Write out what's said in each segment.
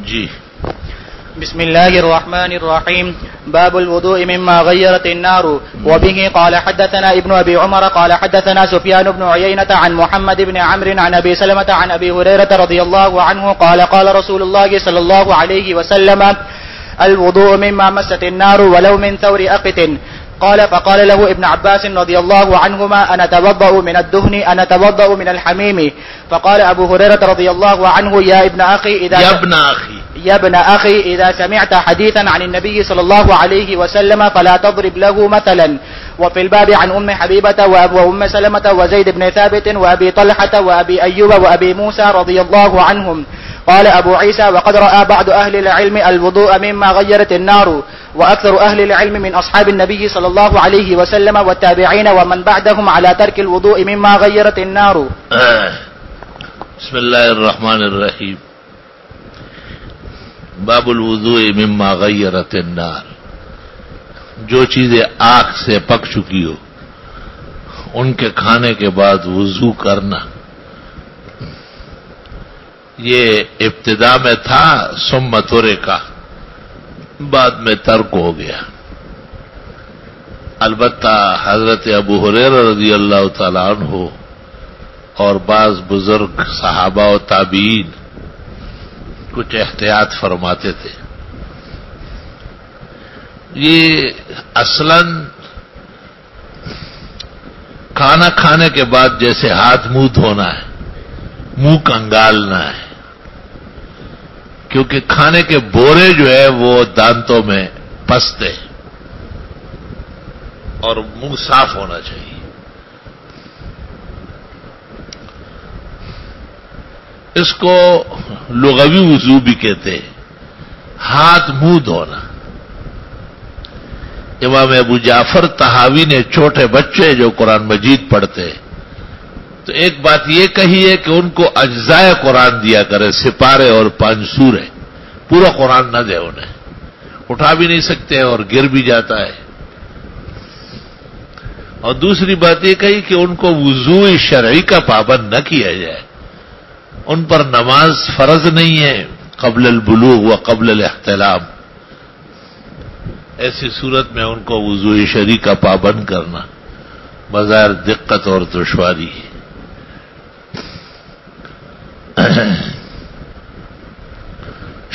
جی. بسم الله الرحمن الرحيم. باب الوضوء مما غيرت النار. وبه قال حدثنا ابن أبي عمر قال حدثنا سفيان بن عيينة عن محمد بن عمرو عن أبي سلمة عن أبي هريرة رضي الله عنه قال قال رسول الله صلى الله عليه وسلم الوضوء مما مست النار ولو من ثور أقط. قال فقال له ابن عباس رضي الله عنهما أنا توضأ من الدهن أنا توضأ من الحميم. فقال أبو هريرة رضي الله عنه يا ابن أخي إذا سمعت حديثا عن النبي صلى الله عليه وسلم فلا تضرب له مثلا. وفي الباب عن أم حبيبة وأم سلمة وزيد بن ثابت وأبي طلحة وأبي أيوب وأبي موسى رضي الله عنهم. قال أبو عيسى وقد رأى بعض أهل العلم الوضوء مما غيرت النار وأكثر أهل العلم من أصحاب النبي صلى الله عليه وسلم والتابعين ومن بعدهم على ترك الوضوء مما غيرت النار. بسم الله الرحمن الرحیم. باب الوضوء مما غیرت النار. جو چیزیں آگ سے پک چکی ہو ان کے کھانے کے بعد وضو کرنا. یہ ابتدا میں تھا ثم ترک، بعد میں ترک ہو گیا. البتہ حضرت ابو ہریرہ رضی اللہ تعالی عنہ اور بعض بزرگ صحابہ و تابعین کچھ احتیاط فرماتے تھے. یہ اصلاً کھانا کھانے کے بعد جیسے ہاتھ منہ دھونا ہے، منہ کنگالنا ہے، کیونکہ کھانے کے بورے جو ہے وہ دانتوں میں پستے اور منہ صاف ہونا چاہیے. اس کو لغوی وضو بھی کہتے ہیں، ہاتھ منہ دھونا. امام ابو جعفر طحاوی نے چھوٹے بچے جو قرآن مجید پڑھتے تو ایک بات یہ کہی ہے کہ ان کو اجزائے قرآن دیا کرے، سپارے اور 5 سورے. پورا قرآن نہ دے، انہیں اٹھا بھی نہیں سکتے اور گر بھی جاتا ہے. اور دوسری بات یہ کہی کہ ان کو وضو شرعی کا پابند نہ کیا جائے. ان پر نماز فرض نہیں ہے قبل البلوغ و قبل الاحتلام. ایسی صورت میں ان کو وضو شرعی کا پابند کرنا بظاہر دقت اور دشواری ہے.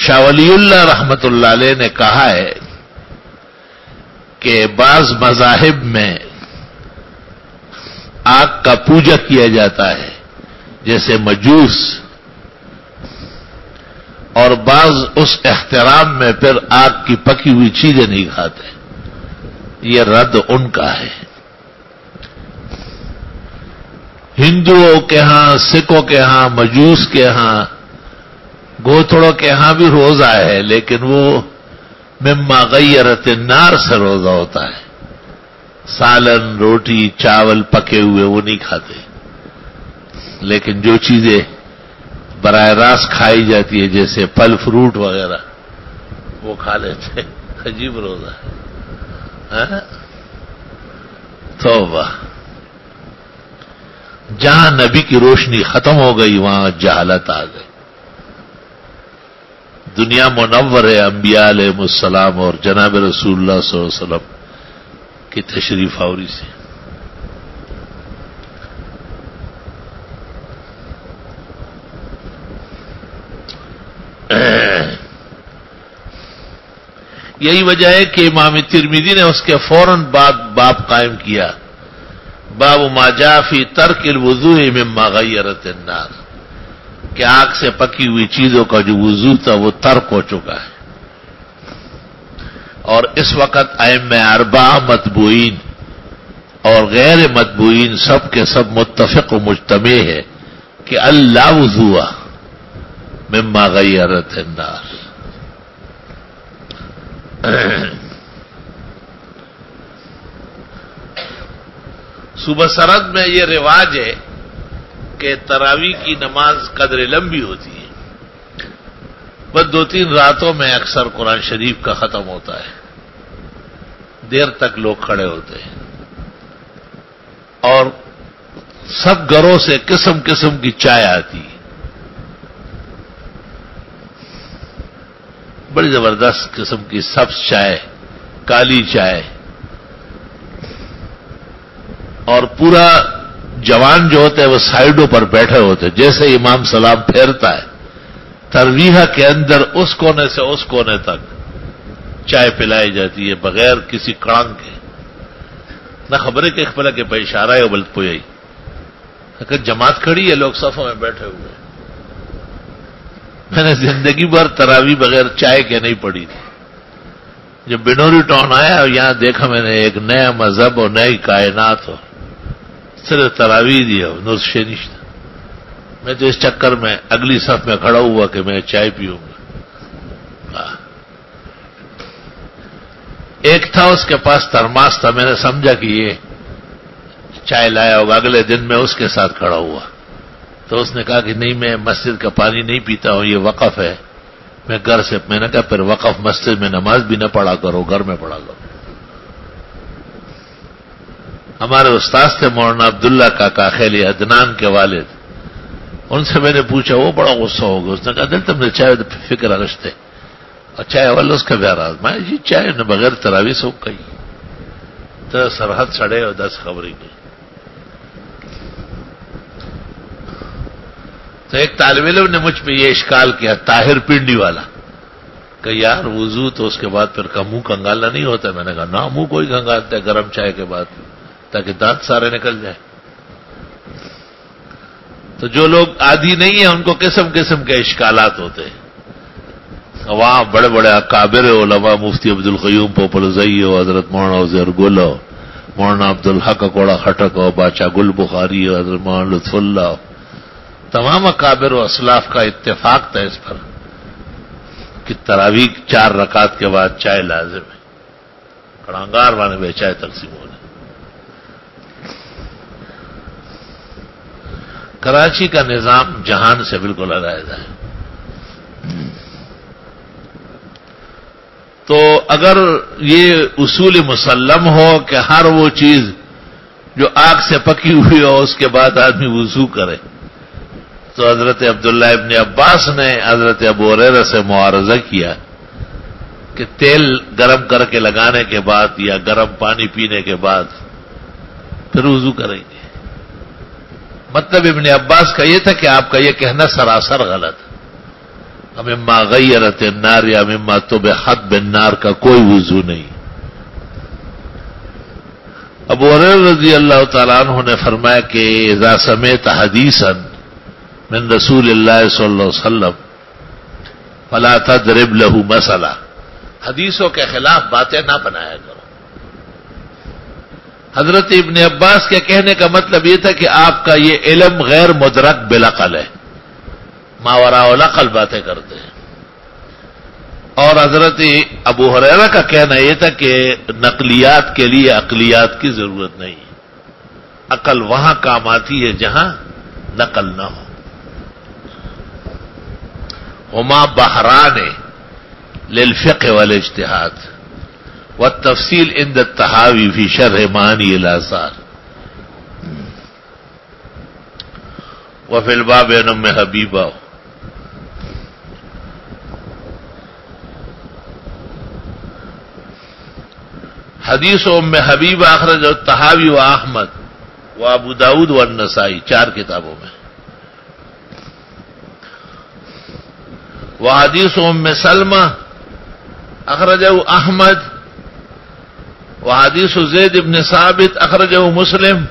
شاہ ولی اللہ رحمت اللہ علیہ نے کہا ہے کہ بعض مذاہب میں آگ کا پوجا کیا جاتا ہے جیسے مجوس، اور بعض اس احترام میں پھر آگ کی پکی ہوئی چیزیں نہیں کھاتے. یہ رد ان کا ہے. ہندوؤں کے ہاں، سکھوں کے ہاں، مجوس کے ہاں، گوتھڑوں کے ہاں بھی روزہ ہے، لیکن وہ مما غیرت النار سے روزہ ہوتا ہے. سالن، روٹی، چاول پکے ہوئے وہ نہیں کھاتے، لیکن جو چیزیں براہ راست کھائی جاتی ہے جیسے پھل فروٹ وغیرہ وہ کھا لیتے. عجیب روزہ ہے. توبہ. جہاں نبی کی روشنی ختم ہو گئی وہاں جہالت آ گئی. دنیا منور ہے انبیاء علیہ السلام اور جناب رسول اللہ صلی اللہ علیہ وسلم کی تشریف آوری سے. یہی وجہ ہے کہ امام ترمذی نے اس کے فوراً بعد باب قائم کیا، باب ما جاء فی ترک الوضوء مما غیرت النار، کہ آگ سے پکی ہوئی چیزوں کا جو وضو تھا وہ ترک ہو چکا ہے. اور اس وقت ائمہ اربعہ متبوعین اور غیر متبوعین سب کے سب متفق و مجتمع ہے کہ اللہ وضوء مما غیرت النار. صبح سرد میں یہ رواج ہے کہ تراویح کی نماز قدر لمبی ہوتی ہے، بس 2-3 راتوں میں اکثر قرآن شریف کا ختم ہوتا ہے، دیر تک لوگ کھڑے ہوتے ہیں، اور سب گھروں سے قسم قسم کی چائے آتی ہے. بڑی زبردست قسم کی سبز چائے، کالی چائے، اور پورا جوان جو ہوتا ہے وہ سائڈوں پر بیٹھے ہوتے ہیں، جیسے امام سلام پھیرتا ہے ترویحہ کے اندر اس کونے سے اس کونے تک چائے پلائی جاتی ہے بغیر کسی کڑنگ کے، نہ خبریں کہ خبر کے پہ اشارہ ہے بلت پوئی، اگر جماعت کھڑی ہے لوگ صفوں میں بیٹھے ہوئے۔ میں نے زندگی بھر تراویح بغیر چائے کے نہیں پڑھی تھی۔ جب بنوری ٹاؤن آیا اور یہاں دیکھا میں نے ایک نیا مذہب اور نئی کائنات ہو، صرف تراویح دیا نسخے نشتہ۔ میں تو اس چکر میں اگلی صف میں کھڑا ہوا کہ میں چائے پیوں گا۔ ایک تھا اس کے پاس ترماس تھا، میں نے سمجھا کہ یہ چائے لایا ہوگا، اگلے دن میں اس کے ساتھ کھڑا ہوا تو اس نے کہا کہ نہیں میں مسجد کا پانی نہیں پیتا ہوں، یہ وقف ہے، میں گھر سے، میں نے کہا پھر وقف مسجد میں نماز بھی نہ پڑھا کرو، گھر میں پڑھا کرو۔ ہمارے استاد تھے مولانا عبداللہ کاکا خیلی عدنان کے والد، ان سے میں نے پوچھا، وہ بڑا غصہ ہو گیا، اس نے کہا دل تم نے چائے فکر رشتے اور چائے والا اس کا بھی آراز، میں جی چائے نے بغیر تراویح سو کہی تو سرحد سڑے اور 10 خبری کی۔ تو ایک طالب علم نے مجھ پہ یہ اشکال کیا، طاہر پنڈی والا، کہ یار وضو تو اس کے بعد پھر کا منہ کنگالنا نہیں ہوتا۔ میں نے کہا نہ، منہ کوئی کنگالتا ہے گرم چائے کے بعد تاکہ دانت سارے نکل جائے۔ تو جو لوگ عادی نہیں ہیں ان کو قسم قسم کے اشکالات ہوتے ہیں۔ وہاں بڑے بڑے اکابر علماء، مفتی عبدالقیوم پوپلزئی ہو، حضرت مولانا عزیر گل ہو، مولانا عبدالحق کوڑا خٹک ہو، بادشاہ گل بخاری ہو، حضرت مولانا لطف اللہ ہو، تمام اکابر و اسلاف کا اتفاق تھا اس پر کہ تراویح 4 رکعت کے بعد چائے لازم ہے، کڑانگار وانے میں چائے تقسیم ہونے۔ کراچی کا نظام جہان سے بالکل علیحدہ ہے۔ تو اگر یہ اصول مسلم ہو کہ ہر وہ چیز جو آگ سے پکی ہوئی ہو اس کے بعد آدمی وضو کرے، تو حضرت عبداللہ ابن عباس نے حضرت ابو ہریرہ سے معارضہ کیا کہ تیل گرم کر کے لگانے کے بعد یا گرم پانی پینے کے بعد پھر وضو کریں گے۔ مطلب ابن عباس کا یہ تھا کہ آپ کا یہ کہنا سراسر غلط ہے، مما غیرت النار یا مما طبخت بالنار کا کوئی وضو نہیں۔ ابو ہریرہ رضی اللہ تعالیٰ عنہ نے فرمایا کہ اذا سمعت حدیثا من رسول اللہ صلی اللہ علیہ وسلم فلا تضرب له مثلا، حدیثوں کے خلاف باتیں نہ بنایا کرو۔ حضرت ابن عباس کے کہنے کا مطلب یہ تھا کہ آپ کا یہ علم غیر مدرک بالعقل ہے، ماوراء العقل باتیں کرتے ہیں۔ اور حضرت ابو ہریرہ کا کہنا یہ تھا کہ نقلیات کے لیے عقلیات کی ضرورت نہیں، عقل وہاں کام آتی ہے جہاں نقل نہ ہو۔ ہما بحران للفقہ والاجتہاد والتفصیل عند الطحاوی فی شرح معانی الآثار وفی الباب عن ام حبیبہ۔ حدیث ام حبیبہ اخرج الطحاوی و احمد و ابو داود و النسائی، 4 کتابوں میں۔ وحدیث ام سلمہ اخرجہ احمد وحدیث زید بن ثابت اخرجہ مسلم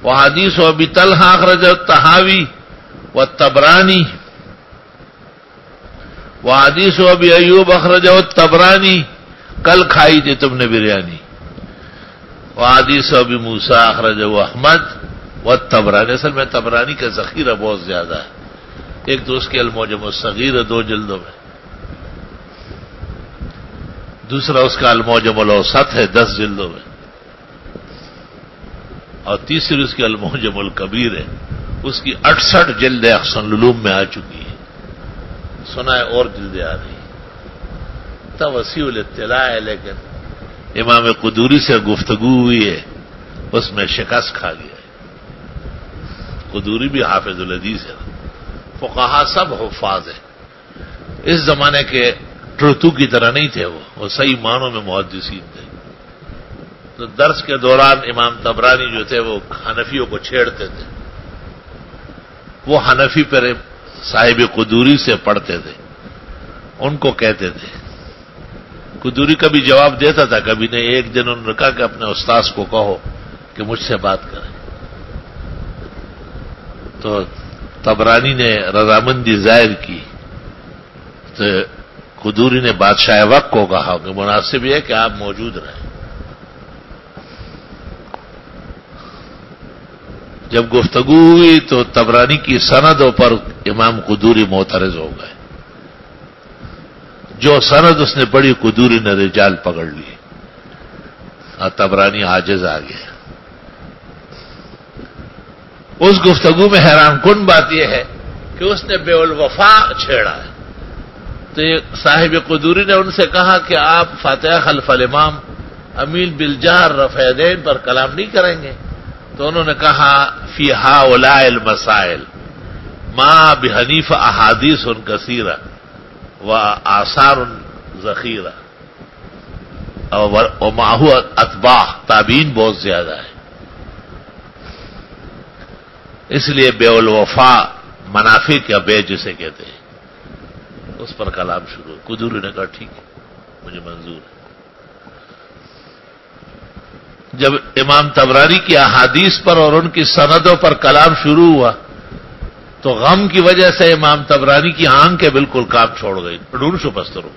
وحدیث ابی طلحہ اخرجہ الطحاوی والطبرانی وحدیث ابی ایوب اخرجہ الطبرانی، کل کھائی تھی تم نے بریانی۔ وحدیث ابی موسیٰ اخرجہ احمد والطبرانی، اصل میں طبرانی کا ذخیرہ بہت زیادہ ہے، ایک تو اس کے المعجم الصغیر 2 جلدوں میں، دوسرا اس کا المعجم الاوسط ہے 10 جلدوں میں، اور تیسری اس کی المعجم الکبیر ہے، اس کی 68 جلدیں احسن العلوم میں آ چکی ہیں، سنا ہے اور جلدیں آ رہی ہیں۔ وسیع الاطلاع ہے، لیکن امام قدوری سے گفتگو ہوئی ہے، اس میں شکست کھا گیا ہے۔ قدوری بھی حافظ الحدیث ہے، فقہا سب حفاظ ہیں۔ اس زمانے کے ٹرتو کی طرح نہیں تھے، وہ صحیح معنوں میں محدثین تھے. تو درس کے دوران امام طبرانی جو تھے وہ حنفیوں کو چھیڑتے تھے. وہ حنفی پر صاحب قدوری سے پڑھتے تھے، ان کو کہتے تھے. قدوری کبھی جواب دیتا تھا، کبھی نہیں. ایک دن انہوں نے کہا کہ اپنے استاذ کو کہو کہ مجھ سے بات کریں. تو طبرانی نے رضامندی ظاہر کی تو قدوری نے بادشاہ وقت کو کہا کہ مناسب یہ کہ آپ موجود رہیں. جب گفتگو ہوئی تو طبرانی کی سندوں پر امام قدوری معترض ہو گئے. جو سند اس نے پڑھی قدوری نے رجال پکڑ لی اور طبرانی عاجز آ گیا. اس گفتگو میں حیران کن بات یہ ہے کہ اس نے بے الوفا چھیڑا ہے. تو یہ صاحب قدوری نے ان سے کہا کہ آپ فاتحہ خلف الامام امیل بالجہر رفع یدین پر کلام نہیں کریں گے؟ تو انہوں نے کہا فی ہؤلاء المسائل ما بحنیفہ احادیث کثیرہ و آثار ذخیرہ ومعہ اتباع، تابعین بہت زیادہ ہے. اس لیے بے الوفا منافع کا بے جسے کہتے ہیں اس پر کلام شروع. قدوری نے کہا ٹھیک ہے، مجھے منظور ہے. جب امام طبرانی کی احادیث پر اور ان کی سندوں پر کلام شروع ہوا تو غم کی وجہ سے امام طبرانی کی آنکھیں بالکل کام چھوڑ گئی. ڈور شپستر ہو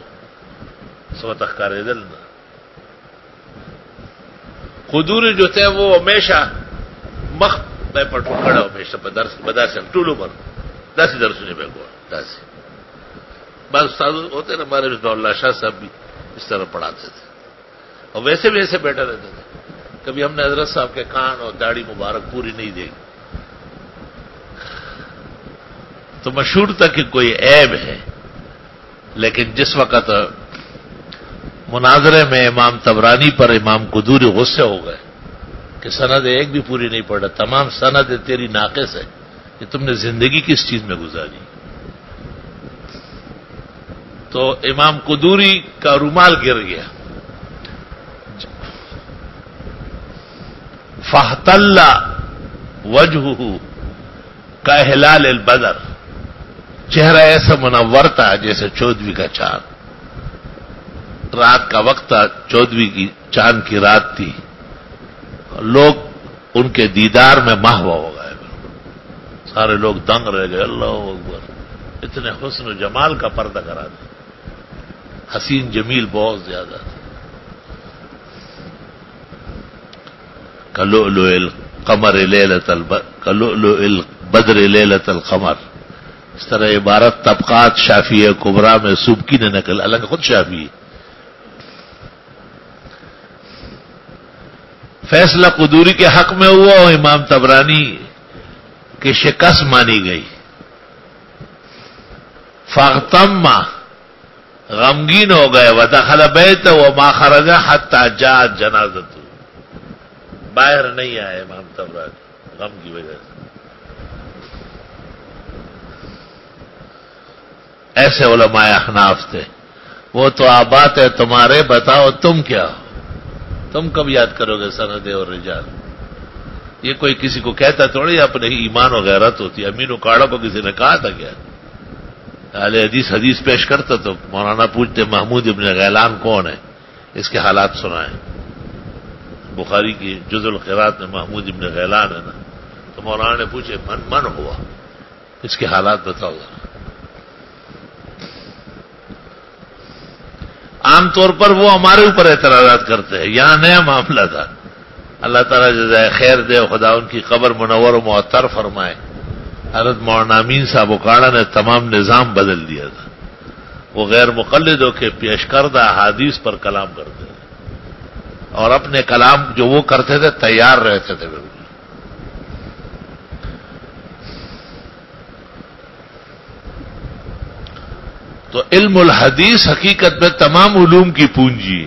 سوتخکار دل نہ. قدوری جو تھے وہ ہمیشہ مخ میں پٹو کھڑا ہمیشہ بدرس ٹولو پر داسی درسنے پہ گوا داسی. بعض استاد ہوتے نا ہمارے رضوان اللہ شاہ صاحب بھی اس طرح پڑھاتے تھے اور ویسے بھی ایسے بیٹھے رہتے تھے. کبھی ہم نے حضرت صاحب کے کان اور داڑھی مبارک پوری نہیں دیکھی تو مشہور تھا کہ کوئی عیب ہے. لیکن جس وقت مناظرے میں امام طبرانی پر امام قدوری غصے ہو گئے کہ سند ایک بھی پوری نہیں پڑھا، تمام سند تیری ناقص ہے، کہ تم نے زندگی کس چیز میں گزاری. تو امام قدوری کا رومال گر گیا. فاحتل وجهه كهلال البدر، چہرہ ایسا منور تھا جیسے 14ویں کا چاند. رات کا وقت تھا، 14ویں کی چاند کی رات تھی. لوگ ان کے دیدار میں محو ہو گئے. سارے لوگ دنگ رہ گئے. اللہ اکبر، اتنے حسن و جمال کا پردہ کرا دیا. حسین جمیل بہت زیادہ تھا. کلؤلؤ القمر لیلۃ کلؤلؤ البدر لیلۃ القمر. اس طرح عبارت طبقات شافعیہ کبریٰ میں سبکی نے نقل، حالانکہ خود شافعی. فیصلہ قدوری کے حق میں ہوا اور امام طبرانی کی شکست مانی گئی. فاغتم، غمگین ہو گئے. ودخل بیت وما خرج حتى جاءت جنازته، باہر نہیں آئے امام طبرانی غم کی وجہ سے. ایسے علماء احناف تھے. وہ تو آبات ہے تمہارے، بتاؤ تم کیا ہو؟ تم کب یاد کرو گے سندیں اور رجال؟ یہ کوئی کسی کو کہتا تھوڑی اپنے ایمان و غیرت ہوتی. امین و کاڑا کو کسی نے کہا تھا کیا؟ اہل حدیث پیش کرتا تو مولانا پوچھتے محمود ابن غیلان کون ہے، اس کے حالات سنائیں. بخاری کی جز القراءت میں محمود ابن غیلان ہے نا. تو مولانا نے پوچھے من ہوا، اس کے حالات بتاؤ. عام طور پر وہ ہمارے اوپر اعتراضات کرتے ہیں. یہاں نیا معاملہ تھا. اللہ تعالیٰ جزائے خیر دے، خدا ان کی قبر منور و معطر فرمائے. حضرت مولانا امین صاحب اکاڑا نے تمام نظام بدل دیا تھا. وہ غیر مقلدوں کے پیش کردہ احادیث پر کلام کرتے تھے اور اپنے کلام جو وہ کرتے تھے تیار رہتے تھے بالکل. تو علم الحدیث حقیقت میں تمام علوم کی پونجی.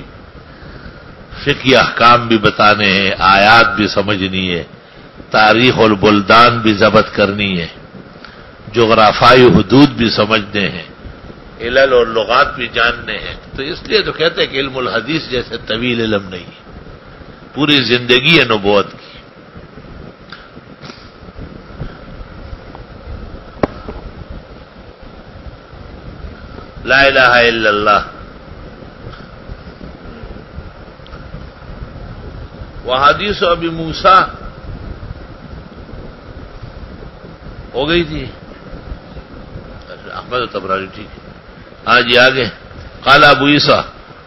فقہی احکام بھی بتانے ہیں، آیات بھی سمجھنی ہے، تاریخ البلدان بھی ضبط کرنی ہے، جغرافائی حدود بھی سمجھنے ہیں، علل اور لغات بھی جاننے ہیں، تو اس لیے تو کہتے ہیں کہ علم الحدیث جیسے طویل علم نہیں ہے، پوری زندگی ہے نبوت کی۔ لا الہ الا اللہ۔ وہ حدیث ابی موسیٰ ہو گئی تھی، احمد طبرانی، ٹھیک ہے، ہاں جی آگے۔ قال ابو عیسیٰ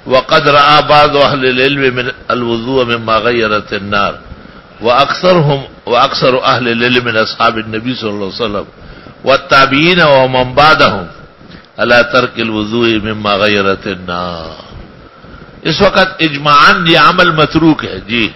وقد رأى بعض اہل العلم من الوضوء مما غيرت النار واکثر اہل العلم من اصحاب النبی صلی اللہ علیہ وسلم والتابعین ومن بعدهم على ترک الوضوء مما غيرت النار۔ اس وقت اجماعاً یہ عمل متروک ہے۔ جی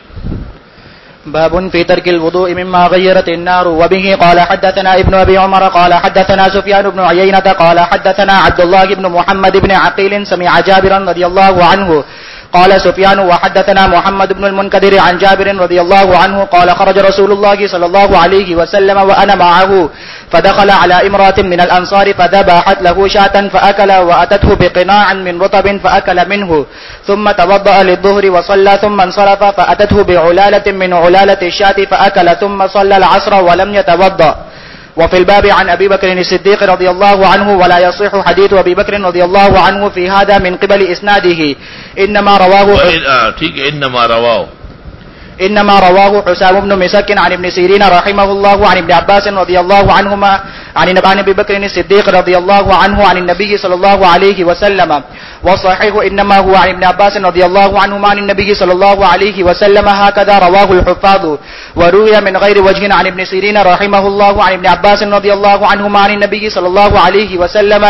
باب في ترك الوضوء مما غيرت النار. وبه قال حدثنا ابن أبي عمر قال حدثنا سفيان بن عيينة قال حدثنا عبد الله بن محمد بن عقيل سمع جابرا رضي الله عنه قال سفيان وحدثنا محمد بن المنكدر عن جابر رضي الله عنه قال خرج رسول الله صلى الله عليه وسلم وأنا معه فدخل على امرأة من الأنصار فذبحت له شاة فأكل وأتته بقناع من رطب فأكل منه ثم توضأ للظهر وصلى ثم انصرف فأتته بعلالة من علالة الشاة فأكل ثم صلى العصر ولم يتوضأ. وفي الباب عن أبي بكر الصديق رضي الله عنه ولا يصح حديث أبي بكر رضي الله عنه في هذا من قبل إسناده إنما رواه حسام بن مسك عن ابن سيرين رحمه الله عن ابن عباس رضي الله عنهما عن أبي بكر الصديق رضي الله عنه عن النبي صلى الله عليه وسلم. والصحيح إنما هو عن ابن عباس رضي الله عنهما عن النبي صلى الله عليه وسلم هكذا رواه الحفاظ. وروي من غير وجه عن ابن سيرين رحمه الله عن ابن عباس رضي الله عنهما عن النبي صلى الله عليه وسلم.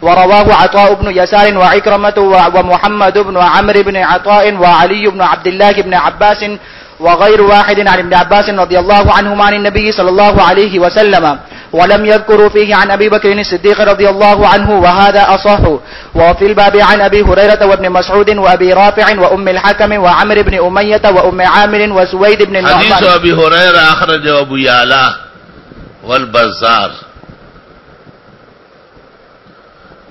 ورواه عطاء بن يسار وعكرمة ومحمد بن عمرو بن عطاء وعلي بن عبد الله بن عباس وغير واحد عن ابن عباس رضي الله عنهما عن النبي صلى الله عليه وسلم ولم يذكروا فيه عن أبي بكر الصديق رضي الله عنه وهذا أصح. وفي الباب عن أبي هريرة وابن مسعود وأبي رافع وأم الحكم وعمر بن أمية وأم عامر وسويد بن النعمان. حديث أبي هريرة أخرجه أبو يعلى والبزار.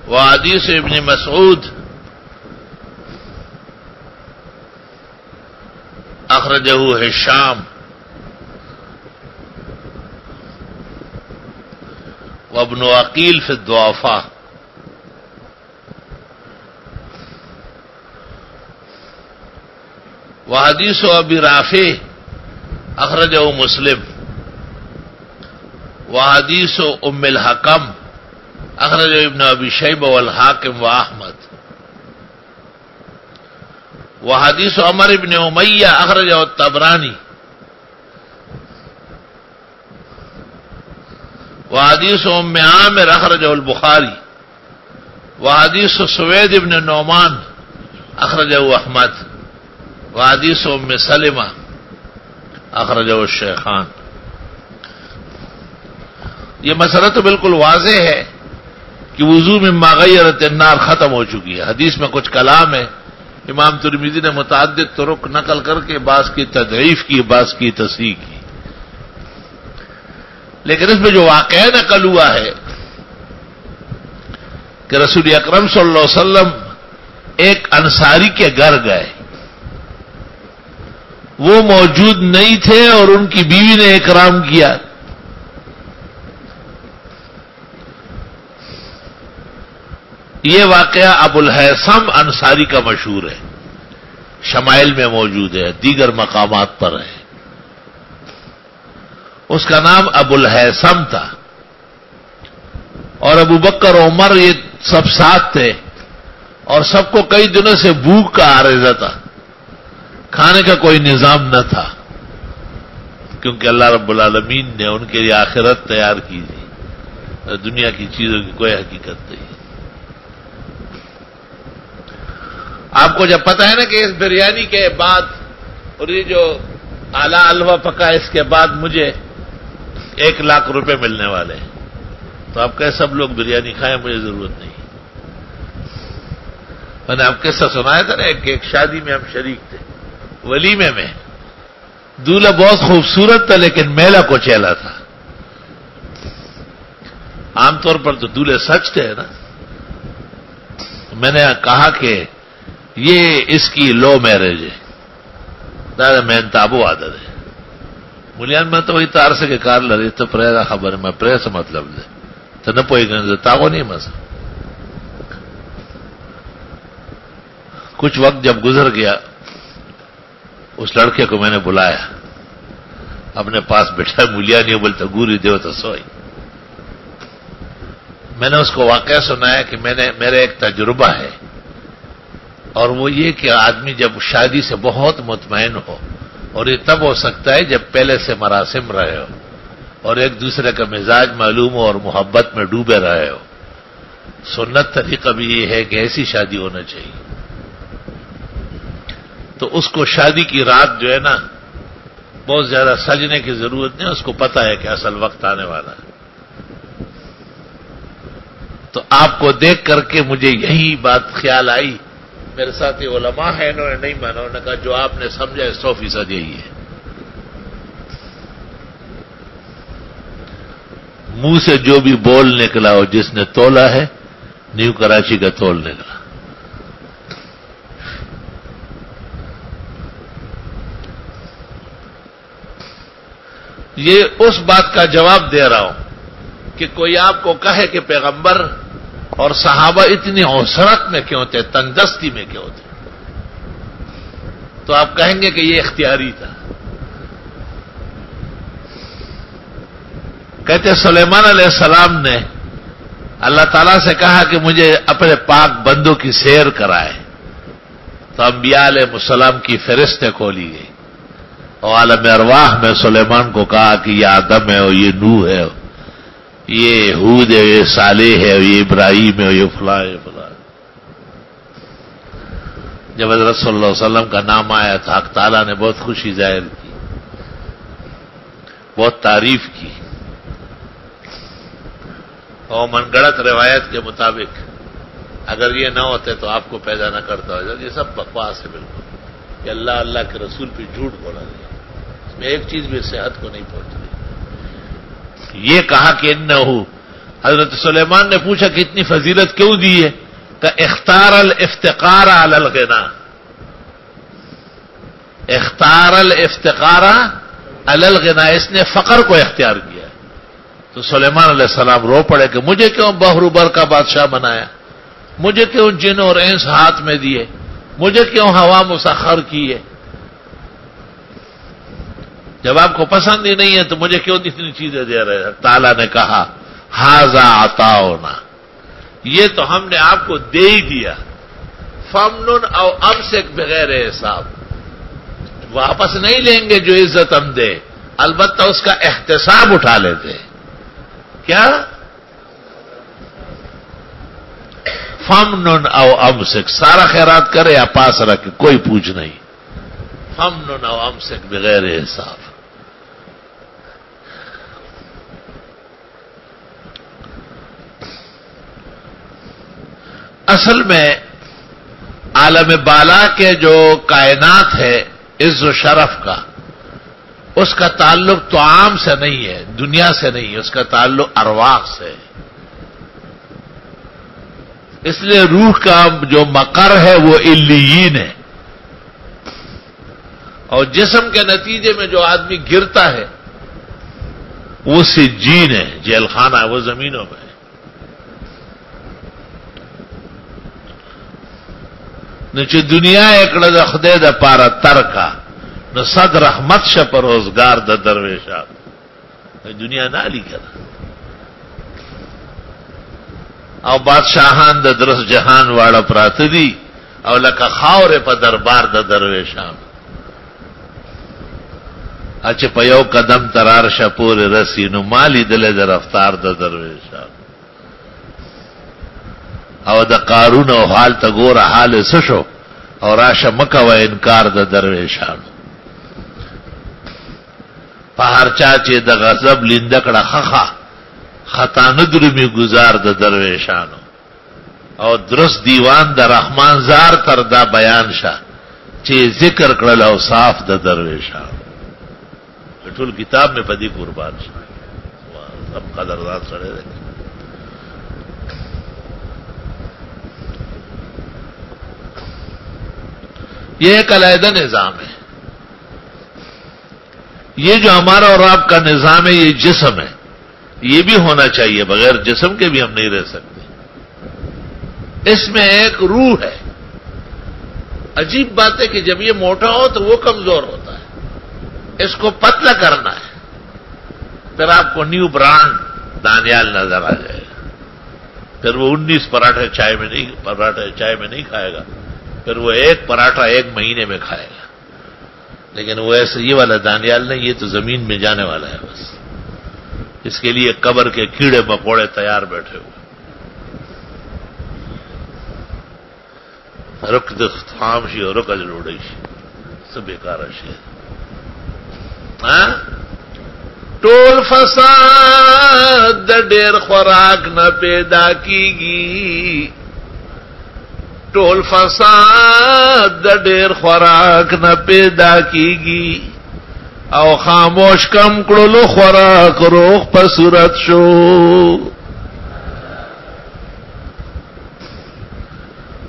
وحديث ابن مسعود أخرجه هشام وابن عقيل في الضعفاء. وحديث أبي رافع أخرجه مسلم. وحديث أم الحكم أخرجه ابن أبي شيبة والحاكم وأحمد. وحديث عمر بن أمية أخرجه الطبراني. وحديث أم عامر أخرجه البخاري. وحديث سويد بن النعمان أخرجه أحمد. وحديث أم سلمة أخرجه الشيخان. یہ مسئلہ تو بالکل واضح ہے کہ وضو میں ما غیرت النار ختم ہو چکی ہے. حدیث میں کچھ کلام ہے، امام ترمذی نے متعدد طرق نقل کر کے بعض کی تضعیف کی، بعض کی تصحیح کی، لیکن اس میں جو واقعہ نقل ہوا ہے کہ رسول اکرم صلی اللہ علیہ وسلم ایک انصاری کے گھر گئے، وہ موجود نہیں تھے اور ان کی بیوی نے اکرام کیا. یہ واقعہ ابو الہیثم انصاری کا مشہور ہے، شمائل میں موجود ہے، دیگر مقامات پر ہے. اس کا نام ابو الہیثم تھا، اور ابو بکر عمر یہ سب ساتھ تھے، اور سب کو کئی دنوں سے بھوک کا عارضہ تھا، کھانے کا کوئی نظام نہ تھا، کیونکہ اللہ رب العالمین نے ان کے لیے آخرت تیار کی تھی، دنیا کی چیزوں کی کوئی حقیقت نہیں. آپ کو جب پتا ہے نا کہ اس بریانی کے بعد اور یہ جو اعلی حلوہ پکا اس کے بعد مجھے 1,00,000 روپے ملنے والے ہیں، تو آپ کہے سب لوگ بریانی کھائیں، مجھے ضرورت نہیں. میں نے آپ قصہ سنایا تھا نا، ایک شادی میں ہم شریک تھے، ولیمے میں دولہا بہت خوبصورت تھا لیکن میلا کوچیلا تھا. عام طور پر تو دولہے سچتے ہیں نا، میں نے کہا کہ یہ اس کی لو میرج ہے دادا میں تابو عادت ہے ملیان میں تو وہی تار سے کہ کار لڑی تو پریدا خبر ہے میں پرے سے مطلب دے تو نہ پوئی گئے تاغو نہیں مسا کچھ وقت جب گزر گیا اس لڑکے کو میں نے بلایا اپنے پاس بیٹھا مولیا نہیں بولتا گوری دیو تو سوئی میں نے اس کو واقعہ سنایا کہ میرا ایک تجربہ ہے اور وہ یہ کہ آدمی جب شادی سے بہت مطمئن ہو اور یہ تب ہو سکتا ہے جب پہلے سے مراسم رہے ہو اور ایک دوسرے کا مزاج معلوم ہو اور محبت میں ڈوبے رہے ہو سنت طریقہ بھی یہ ہے کہ ایسی شادی ہونا چاہیے تو اس کو شادی کی رات جو ہے نا بہت زیادہ سجنے کی ضرورت نہیں اس کو پتا ہے کہ اصل وقت آنے والا ہے تو آپ کو دیکھ کر کے مجھے یہی بات خیال آئی میرے ساتھی علماء ہیں انہوں نے نہیں مانا انہوں نے کہا جو آپ نے سمجھا 100% یہی ہے منہ سے جو بھی بول نکلا ہو جس نے تولا ہے نیو کراچی کا تول نکلا یہ اس بات کا جواب دے رہا ہوں کہ کوئی آپ کو کہے کہ پیغمبر اور صحابہ اتنی عسرت میں کیوں تھے تنگدستی میں کیوں تھے تو آپ کہیں گے کہ یہ اختیاری تھا کہتے سلیمان علیہ السلام نے اللہ تعالیٰ سے کہا کہ مجھے اپنے پاک بندوں کی سیر کرائے تو انبیاء علیہ السلام کی فہرستیں کھولی گئی اور عالم ارواح میں سلیمان کو کہا کہ یہ آدم ہے اور یہ نوح ہے یہ ہود ہے یہ صالح ہے یہ ابراہیم ہے یہ فلاں ہے فلاں جب حضرت صلی اللہ علیہ وسلم کا نام آیا تھا حق تعالیٰ نے بہت خوشی ظاہر کی بہت تعریف کی اور من گڑت روایت کے مطابق اگر یہ نہ ہوتے تو آپ کو پیدا نہ کرتا ہو یہ سب بکواس ہے بالکل کہ اللہ اللہ کے رسول پہ جھوٹ بولا گیا اس میں ایک چیز بھی صحت کو نہیں پہنچ رہی یہ کہا کہ انہو حضرت سلیمان نے پوچھا کہ اتنی فضیلت کیوں دی ہے کہ اختار الافتقار علی الغنا اختار الافتقار علی الغنا اس نے فقر کو اختیار کیا تو سلیمان علیہ السلام رو پڑے کہ مجھے کیوں بحروبر کا بادشاہ بنایا مجھے کیوں جن اور انس ہاتھ میں دیے مجھے کیوں ہوا مسخر کی ہے جب آپ کو پسند ہی نہیں ہے تو مجھے کیوں اتنی چیزیں دے رہے ہیں تعالیٰ نے کہا ہاذا عطاؤنا یہ تو ہم نے آپ کو دے ہی دیا فمنن او امسک بغیر حساب واپس نہیں لیں گے جو عزت ہم دے البتہ اس کا احتساب اٹھا لیتے کیا فمنن او امسک سارا خیرات کرے یا پاس رکھے کوئی پوچھ نہیں فمنن او امسک بغیر حساب اصل میں عالم بالا کے جو کائنات ہے عز و شرف کا اس کا تعلق طعام سے نہیں ہے دنیا سے نہیں ہے اس کا تعلق ارواح سے ہے اس لیے روح کا جو مقر ہے وہ علیین ہے اور جسم کے نتیجے میں جو آدمی گرتا ہے وہ سجین ہے جیل خانہ ہے وہ زمینوں میں نچے دنیا ایکڑا دا خدے دا پارا ترکا نو صد رحمت شپ روزگار دا درویشا دنیا نہ لی کرا او بادشاہان دا درس جہان واڑا پرات دی او لکا خاور پا دربار دا درویشان اچھے پا یو قدم ترار شپور رسی نو مالی دلے دا رفتار دا درویشان او دا قارون او حال تا گورا حال سشو او راشا مکا و انکار دا درویشان پا ہر چاچے دا غضب لندکڑا خخا خطا ندرمی گزار دا درویشانو او درست دیوان دا رحمان زار تر دا بیان شا چے ذکر کرل او صاف دا درویشانو ٹول کتاب میں پدی قربان شا سب قدردان سڑے رہے یہ ایک علیحدہ نظام ہے. یہ جو ہمارا اور آپ کا نظام ہے یہ جسم ہے, یہ بھی ہونا چاہیے, بغیر جسم کے بھی ہم نہیں رہ سکتے. اس میں ایک روح ہے. عجیب بات ہے کہ جب یہ موٹا ہو تو وہ کمزور ہوتا ہے, اس کو پتلا کرنا ہے. پھر آپ کو نیو برانڈ دانیال نظر آ جائے گا. پھر وہ 19 پراٹھے چائے میں نہیں کھائے گا, پھر وہ ایک پراٹھا 1 مہینے میں کھائے گا. لیکن وہ ایسے یہ والا دانیال نہیں, یہ تو زمین میں جانے والا ہے بس. اس کے لیے قبر کے کیڑے مکوڑے تیار بیٹھے ہوئے. رک خامشی اور رک اجلوڑی سب بیکار شی. ټول فساد د ډېر خوراک نه پیدا کیږي. ټول فساد د ډېر خوراک نه پیدا کیږي. او خاموش کم کړلو خوراک روغ په صورت شو.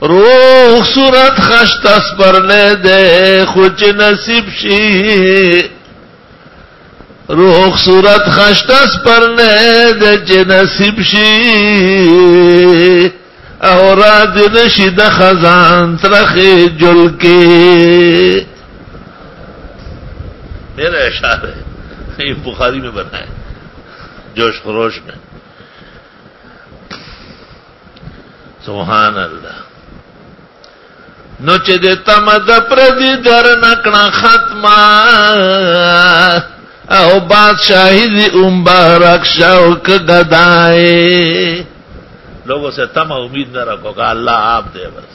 روغ صورت خشتس پر نه ده خوچ نصیب شي. روغ صورت خشتس پر نه ده چې نصیب شي. او را دې نشي د خزان ترخه جل کې. میرا اشعار ہے, یہ بخاری میں بنا ہے, جوش خروش میں. سبحان اللہ. نو چې د تمد پردي در نکړه ختمه او بادشاہی دی مبارک شوق گدائے. لوگوں سے تم امید نہ رکھو کہ اللہ آپ دے بس.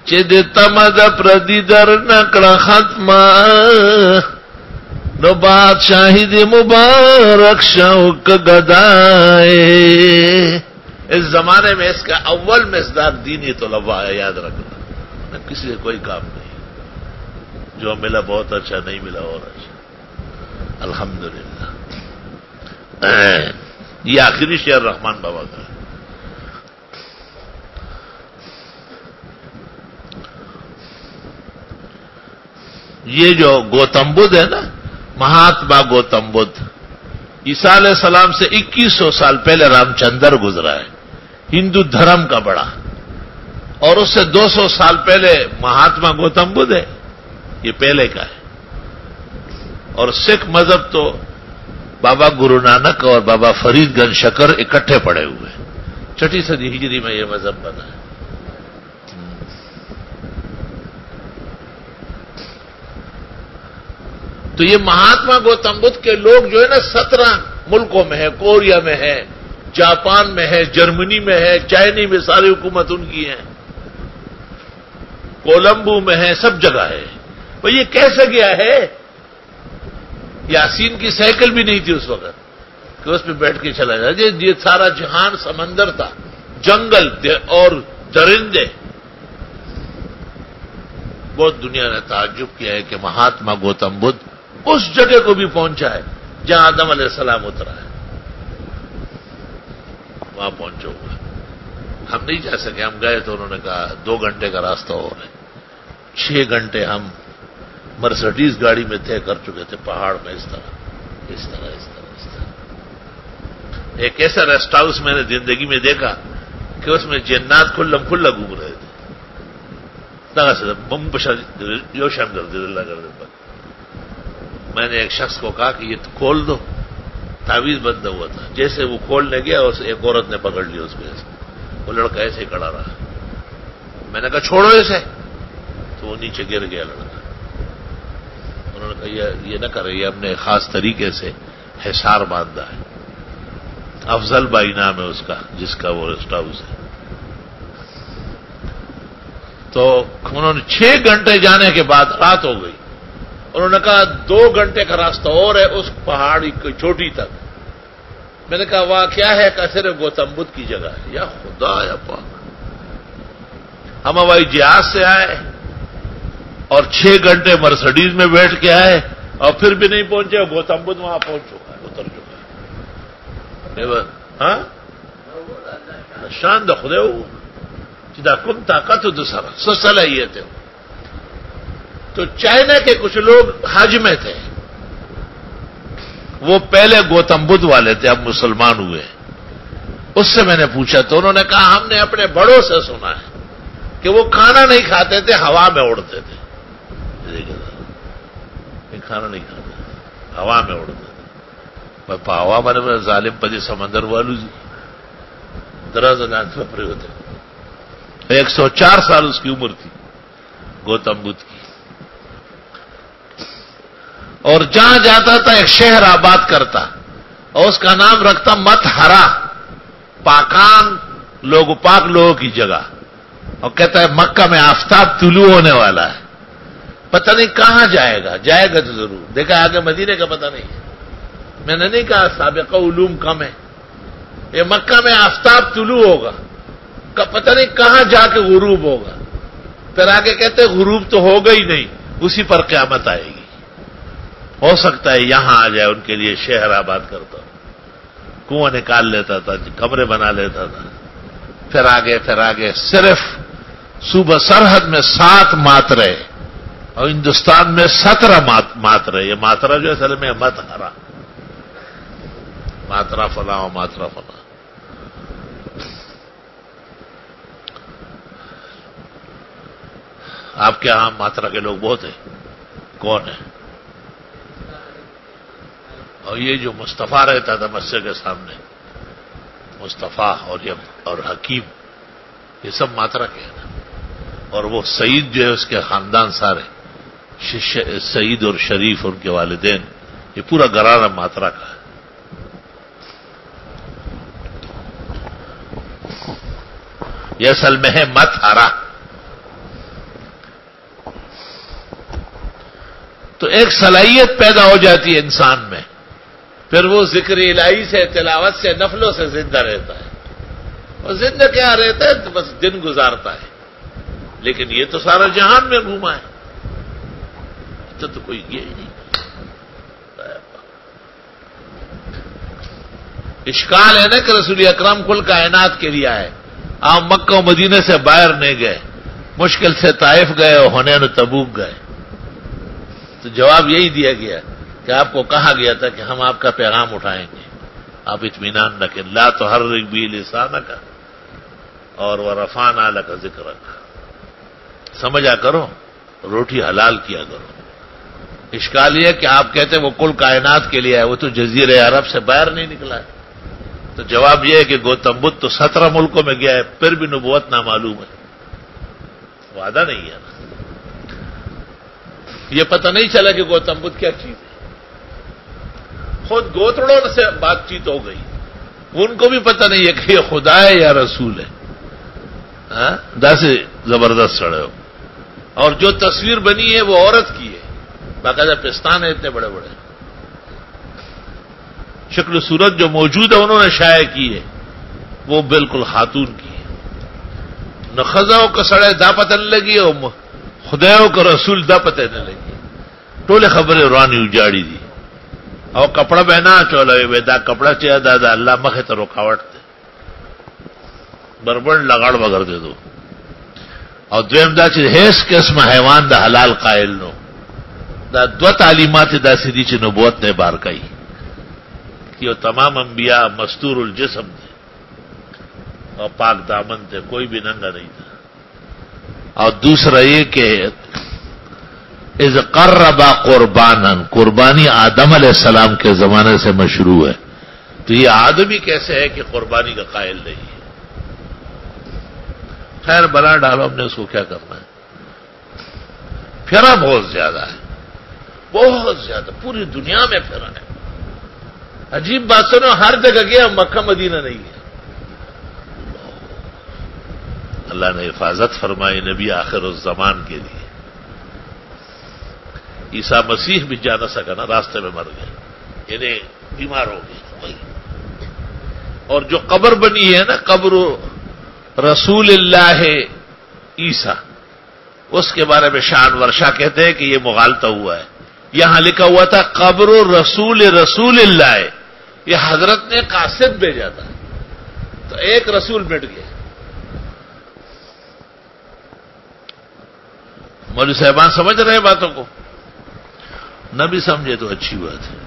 چې د تمد پردي در نکړه ختمه نو بادشاہی دی مبارک شوق گدائے. اس زمانے میں اس کا اول مصداق دینی طلباء ہے, یاد رکھنا. کسی سے کوئی کام نہیں, جو ملا بہت اچھا, نہیں ملا اور اچھا. الحمدللہ. یہ آخری شعر رحمان بابا کا. یہ جو گوتم بدھ ہے نا, مہاتما گوتم بدھ, عیسیٰ علیہ السلام سے 2100 سال پہلے رام چندر گزرا ہے, ہندو دھرم کا بڑا. اور اس سے 200 سال پہلے مہاتما گوتم بدھ ہے, یہ پہلے کا ہے. اور سکھ مذہب تو بابا گرو نانک اور بابا فرید گنج شکر اکٹھے پڑے ہوئے. 6 صدی ہجری میں یہ مذہب بنا ہے. تو یہ مہاتما گوتم بدھ کے لوگ جو ہے نا 17 ملکوں میں ہے, کوریا میں ہے, جاپان میں ہے, جرمنی میں ہے, چائنا میں ساری حکومت ان کی ہے, کولمبو میں ہے, سب جگہ ہے. وہ یہ کیسے گیا ہے؟ یاسین کی سائیکل بھی نہیں تھی اس وقت کہ اس پہ بیٹھ کے چلا جائے. یہ سارا جہان سمندر تھا, جنگل اور درندے. بہت دنیا نے تعجب کیا ہے کہ مہاتما گوتم بدھ اس جگہ کو بھی پہنچا ہے جہاں آدم علیہ السلام اترا ہے, وہاں پہنچا ہوا. ہم نہیں جا سکے, ہم گئے تو انہوں نے کہا 2 گھنٹے کا راستہ اور ہے. 6 گھنٹے ہم مرسڈیز گاڑی میں طے کر چکے تھے, پہاڑ میں اس طرح. ایک ایسا ریسٹ ہاؤس میں نے زندگی میں دیکھا کہ اس میں جنات کھلم کھلا گھوم رہے تھے. میں نے ایک شخص کو کہا کہ یہ کھول دو, تعویذ بند ہوا تھا. جیسے وہ کھولنے گیا اس ایک عورت نے پکڑ لی اس میں, وہ لڑکا ایسے کھڑا رہا. میں نے کہا چھوڑو اسے, تو وہ نیچے گر گیا لڑکا. انہوں نے کہا یہ نہ کرے, یہ ہم نے خاص طریقے سے حصار باندھا ہے. افضل بھائی نام ہے اس کا, جس کا وہ ریسٹ ہاؤس ہے. تو انہوں نے 6 گھنٹے جانے کے بعد رات ہو گئی. انہوں نے کہا 2 گھنٹے کا راستہ اور ہے اس پہاڑی کی چوٹی تک. میں نے کہا وہاں کیا ہے؟ کہ صرف گوتم بدھ کی جگہ ہے. یا خدا یا پاک, ہم ہوائی جہاز سے آئے اور 6 گھنٹے مرسڈیز میں بیٹھ کے آئے اور پھر بھی نہیں پہنچے. گوتم بدھ وہاں پہنچ چکا ہے, اتر چکا ہے. ہاں شان د خدای دا کوم طاقت د سره صلاحیت تو چائنا کے کچھ لوگ حج میں تھے، وہ پہلے گوتم بدھ والے تھے، اب مسلمان ہوئے۔ اس سے میں نے پوچھا تو انہوں نے کہا ہم نے اپنے بڑوں سے سنا ہے کہ وہ کھانا نہیں کھاتے تھے، ہوا میں اڑتے تھے۔ کھانا نہیں کھاتے، ہوا میں اڑتے تھے۔ ہوا میں ظالم پدی سمندر والو جی دراز پپڑے ہوتے۔ 104 سال اس کی عمر تھی گوتم بدھ کی، اور جہاں جاتا تھا ایک شہر آباد کرتا اور اس کا نام رکھتا مت ہرا، پاکان لوگ، پاک لوگوں کی جگہ، اور کہتا ہے مکہ میں آفتاب طلوع ہونے والا ہے، پتہ نہیں کہاں جائے گا تو ضرور۔ دیکھا آگے مدینے کا پتہ نہیں ہے، میں نے نہیں کہا سابقہ علوم کم ہے، یہ مکہ میں آفتاب طلوع ہوگا، پتہ نہیں کہاں جا کے غروب ہوگا، پھر آگے کہتے غروب تو ہوگا ہی نہیں، اسی پر قیامت آئے گی، ہو سکتا ہے یہاں آ جائے۔ ان کے لیے شہر آباد کرتا، کنواں نکال لیتا تھا، کمرے بنا لیتا تھا، پھر آگے صرف صوبہ سرحد میں 7 ماترے اور ہندوستان میں 17 ماترے۔ یہ ماترا جو اصل میں مت ہرا، ماترا فلاں اور ماترا فلاں۔ آپ کے یہاں ماترا کے لوگ بہت ہیں، کون ہیں؟ اور یہ جو مصطفیٰ رہتا تھا مسجد کے سامنے، مصطفیٰ اور حکیم، یہ سب ماترا کے ہیں نا۔ اور وہ سعید جو ہے اس کے خاندان سارے، سعید اور شریف ان کے والدین، یہ پورا گھرانہ ماترا کا ہے۔ یہ اصل میں ہے مت ہرا۔ تو ایک صلاحیت پیدا ہو جاتی ہے انسان میں، پھر وہ ذکر الہی سے، تلاوت سے، نفلوں سے زندہ رہتا ہے۔ اور زندہ کیا رہتا ہے؟ تو بس دن گزارتا ہے، لیکن یہ تو سارا جہان میں گھوما ہے، تو کوئی یہ ہی نہیں۔ اشکال ہے نا کہ رسول اکرم کل کائنات کے لیے آئے، آپ مکہ و مدینے سے باہر نہیں گئے، مشکل سے طائف گئے اور حنین و تبوک گئے، تو جواب یہی دیا گیا کہ آپ کو کہا گیا تھا کہ ہم آپ کا پیغام اٹھائیں گے، آپ اطمینان رکھیں، لا تحرک بہ لسانک اور ورفعنا لک ذکرک، سمجھا کرو، روٹی حلال کیا کرو۔ اشکال یہ ہے کہ آپ کہتے ہیں وہ کل کائنات کے لیے ہے، وہ تو جزیرہ عرب سے باہر نہیں نکلا ہے۔ تو جواب یہ ہے کہ گوتم بدھ تو 17 ملکوں میں گیا ہے، پھر بھی نبوت نامعلوم ہے، وعدہ نہیں ہے نا۔ یہ پتہ نہیں چلا کہ گوتم بدھ کیا چیز ہے، خود گوتڑوں سے بات چیت ہو گئی، ان کو بھی پتہ نہیں ہے کہ یہ خدا ہے یا رسول ہے، سے زبردست سڑے ہو۔ اور جو تصویر بنی ہے وہ عورت کی ہے، باقاعدہ پستان ہے اتنے بڑے بڑے، شکل و صورت جو موجود ہے انہوں نے شائع کی ہے وہ بالکل خاتون کی ہے۔ نہ خزاؤں کا سڑے دا پتہ نہیں لگی اور خدایوں کا رسول دا پتہ نہیں لگی، ٹولے خبریں روانی اجاڑی دی، اور کپڑا بہنا چولے ویدا کپڑا چاہیے دادا اللہ مخے تو رکاوٹ دے بربڑ لگاڑ بغیر دے دو۔ اور دویم دا چیز ہیس قسم حیوان دا حلال قائل نو دا دو تعلیمات دا سیدھی چی نبوت نے بار کئی کہ وہ تمام انبیاء مستور الجسم تھے اور پاک دامن تھے، کوئی بھی ننگا نہیں تھا۔ اور دوسرا یہ کہ اذ قربا قربانا، قربانی آدم علیہ السلام کے زمانے سے مشروع ہے، تو یہ آدمی کیسے ہے کہ قربانی کا قائل نہیں ہے؟ خیر بلا ڈالو، ہم نے اس کو کیا کرنا ہے؟ پھرا بہت زیادہ ہے، بہت زیادہ، پوری دنیا میں پھرا ہے۔ عجیب بات سنو، ہر جگہ گیا، مکہ مدینہ نہیں گیا۔ اللہ نے حفاظت فرمائی نبی آخر الزمان کے لیے۔ عیسیٰ مسیح بھی جا نہ سکا نا، راستے میں مر گئے، یعنی بیمار ہو گئے۔ اور جو قبر بنی ہے نا، قبر رسول اللہ عیسیٰ، اس کے بارے میں شان ورشا کہتے ہیں کہ یہ مغالطہ ہوا ہے۔ یہاں لکھا ہوا تھا قبر رسول اللہ، یہ حضرت نے قاصد بھیجا تھا، تو ایک رسول مٹ گیا۔ مولوی صاحبان سمجھ رہے باتوں کو؟ نہ بھی سمجھے تو اچھی بات ہے،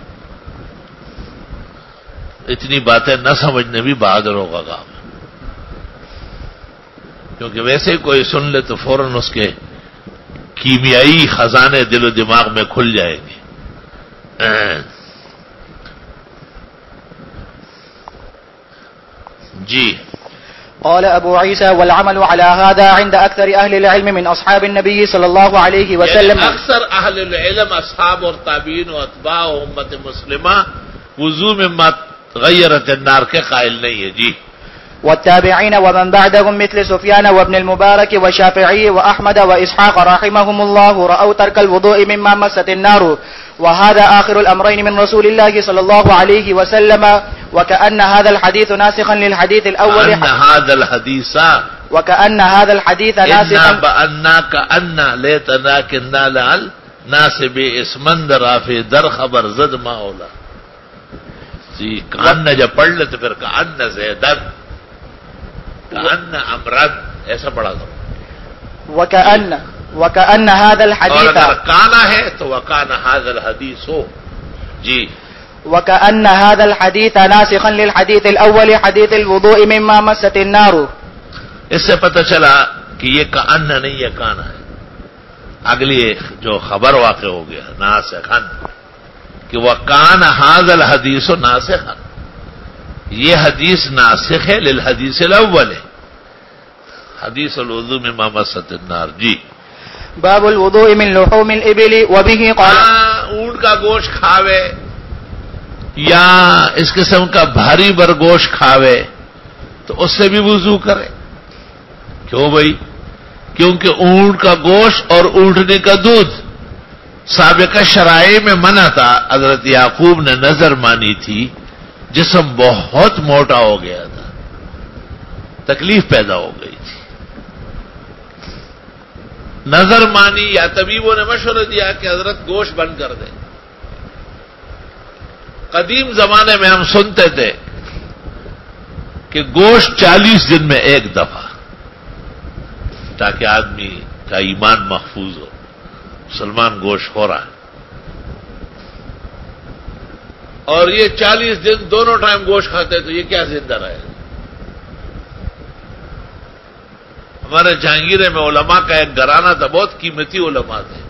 اتنی باتیں نہ سمجھنے بھی بہادروں کا کام ہے، کیونکہ ویسے ہی کوئی سن لے تو فوراً اس کے کیمیائی خزانے دل و دماغ میں کھل جائیں گے۔ جی قال أبو عيسى والعمل على هذا عند أكثر أهل العلم من أصحاب النبي صلى الله عليه وسلم، یعنی اکثر اہل العلم اصحاب اور تابعین و اتباع و امت مسلمہ وضو مما غیرت النار کے قائل نہیں ہے۔ جی والتابعين ومن بعدهم مثل سفيان وابن المبارك والشافعي وأحمد وإسحاق رحمهم الله رأوا ترك الوضوء مما مست النار، وهذا آخر الأمرين من رسول الله صلى الله عليه وسلم، وكأن هذا الحديث ناسخا للحديث الأول، وكأن هذا الحديث ناسخا كأن ليتنا كنا لعل ناسب اسمندر في در خبر زد ما اولا، جی کأن جب پڑھ لے تو پھر کأن زیدن کأن امرد ایسا پڑھا کرو، وكأن هذا الحديث، اور اگر کانا ہے تو وکان هذا الحديث ہو۔ جی وكأن هذا الحديث ناسخا للحديث الأول حديث الوضوء مما مست النار، اس سے پتہ چلا کہ یہ کأن نہیں یہ کانا ہے۔ اگلی جو خبر واقع ہو گیا ناسخا کہ وکان هذا الحديث ناسخا، یہ حدیث ناسخ ہے للحدیث الاول ہے، حدیث الوضوء مما مست النار۔ جی باب الوضوء من لحوم الابل وبه قال، اونٹ کا گوشت کھاوے یا اس قسم کا بھاری بر گوشت کھاوے تو اس سے بھی وضو کرے۔ کیوں بھائی؟ کیونکہ اونٹ کا گوشت اور اونٹنے کا دودھ سابقہ شرائع میں منع تھا۔ حضرت یعقوب نے نظر مانی تھی، جسم بہت موٹا ہو گیا تھا، تکلیف پیدا ہو گئی تھی، نظر مانی یا طبیبوں نے مشورہ دیا کہ حضرت گوشت بند کر دیں۔ قدیم زمانے میں ہم سنتے تھے کہ گوشت 40 دن میں ایک دفعہ، تاکہ آدمی کا ایمان محفوظ ہو۔ مسلمان گوشت ہو رہا ہے، اور یہ 40 دن دونوں ٹائم گوشت کھاتے تو یہ کیا زندہ رہے گا؟ ہمارے جہانگیرے میں علماء کا ایک گھرانہ تھا، بہت قیمتی علماء تھے،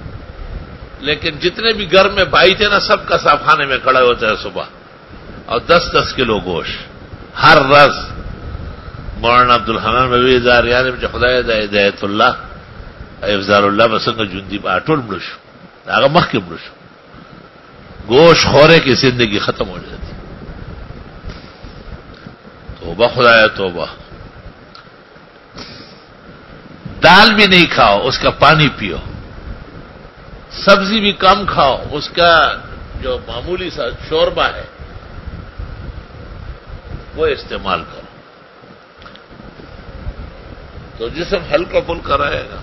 لیکن جتنے بھی گھر میں بھائی تھے نا، سب کا صاحبخانے میں کھڑے ہوتے ہیں صبح، اور 10-10 کلو گوشت ہر روز۔ مولانا عبدالحنان مبی زاریان میں خدای د ہدایت الله افزار الله بسنګ جوندی باټول مړشو، هغه مخکې مړشو، گوشت خورے کی زندگی ختم ہو جاتی۔ توبہ خدایا توبہ۔ دال بھی نہیں کھاؤ، اس کا پانی پیو، سبزی بھی کم کھاؤ، اس کا جو معمولی سا شوربہ ہے وہ استعمال کرو، تو جسم ہلکا پھلکا رہے گا۔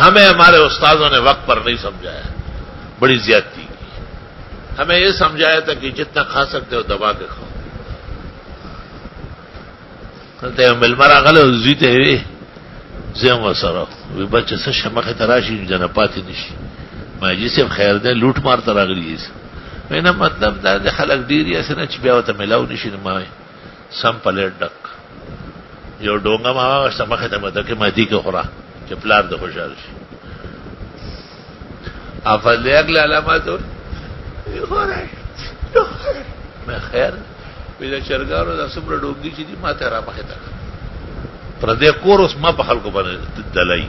ہمیں ہمارے استادوں نے وقت پر نہیں سمجھایا، بڑی زیادتی کی۔ ہمیں یہ سمجھایا تھا کہ جتنا کھا سکتے ہو دبا کے کھاؤ۔ ملمرا غلط زیتے ہوئے زیم و سرو بچے سے شمخ تراشی جنا پاتی نشی میں جسے خیر دے لوٹ مار تراغلی میں نا مطلب دا خلق ډیر یا سره چې بیا وته ملاو نشي نو ما سم پلیټ ډک یو ډونګه ما سمخه ته مده کې مدي کې خورا چې پلار د خوشاله شي افضل اگله علامات میں خیر پیدا چرګارو د سمره ډوګي چې دي ما ته را مخه تا پر دې کور اوس ما په خلکو باندې دلای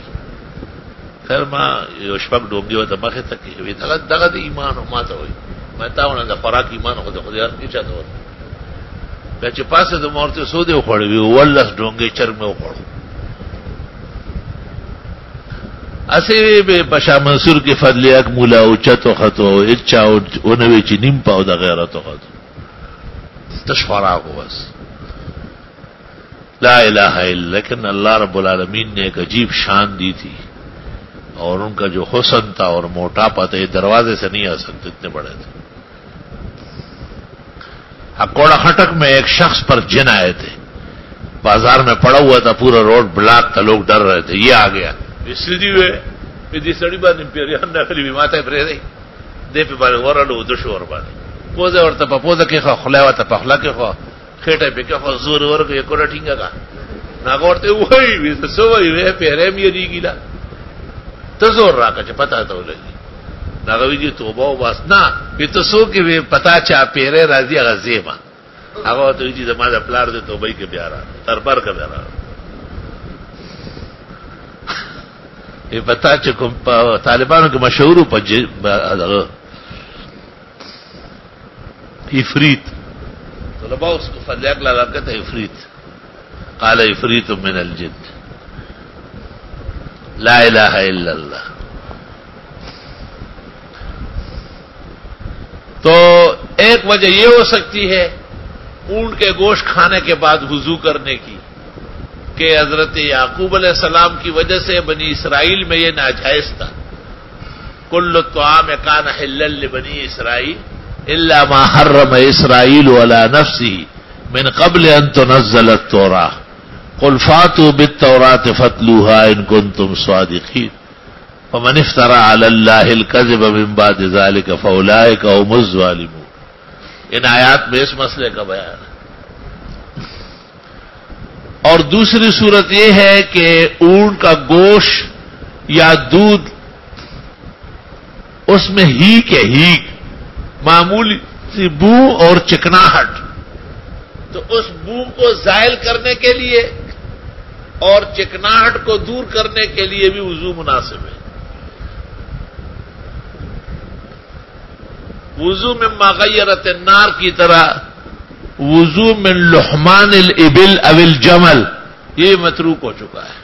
خیر ما یو شپږ ډوګي وته مخه ته کې وی دغه د ایمان او ما ته وي میں تاونه د خوراک ایمان خو د خدای نه چاته ور بیا چې پاسه د مورته سودې وخوړې وی ولس ډونګي چرګ مې وخوړ اسی به بشا منصور کې فضل یک مولا او چتو خطو اچا او نوې چې نیم پاو د غیرت خطو تشفرا کو بس لا الہ الا لیکن اللہ رب العالمین نے ایک عجیب شان دی تھی اور ان کا جو حسن تھا اور موٹاپا تھا یہ دروازے سے نہیں آ سکتے اتنے بڑے تھے ہکوڑا خٹک میں ایک شخص پر جن آئے تھے بازار میں پڑا ہوا تھا، پورا روڈ بلاک تھا، لوگ ڈر رہے تھے، یہ آ گیا سیدھی ہوئے پہ سڑی بات پیریان نکلی بھی ماتا پھر دے پہ بارے ورلو دشو اور بارے پوزے اور تپا پوزا کے خواہ خلاوا تپا خلا کے خواہ کھیٹے پہ کیا خواہ زور ور کے کوڑا ٹھینگا کا ناگورتے وہی بھی سو وہی وے پیرے میں یہ گیلا تو زور رہا کچھ پتا تو لگی ناگوی جی توبہ و باس نا یہ تو سو کہ پتا چاہ پیرے راضی غزی ماں آگا تو جی زمانہ پلار دے تو بھائی کے پیارا دربار کا پیارا یہ بتا چکم طالبانوں کے مشہور عفریت طلباء اس کو فلیاق لگا کہتے ہیں عفریت قال عفریت من الجن لا الہ الا اللہ. تو ایک وجہ یہ ہو سکتی ہے اونٹ کے گوشت کھانے کے بعد وضو کرنے کی کہ حضرت یعقوب علیہ السلام کی وجہ سے بنی اسرائیل میں یہ ناجائز تھا. کل الطعام کان حلا لبنی اسرائیل الا ما حرم اسرائیل علی نفسه من قبل ان تنزل التوراۃ قل فاتوا بالتوراۃ فاتلوها ان کنتم صادقین فمن افترى علی اللہ الکذب من بعد ذلک فاولئک هم الظالمون. ان آیات میں اس مسئلے کا بیان ہے. اور دوسری صورت یہ ہے کہ اونٹ کا گوشت یا دودھ اس میں ہیک ہے، ہیک معمولی سی بو اور چکناہٹ، تو اس بو کو زائل کرنے کے لیے اور چکناہٹ کو دور کرنے کے لیے بھی وضو مناسب ہے. وضو میں مغیرت النار کی طرح وضو من لحمان الابل او الجمل یہ متروک ہو چکا ہے.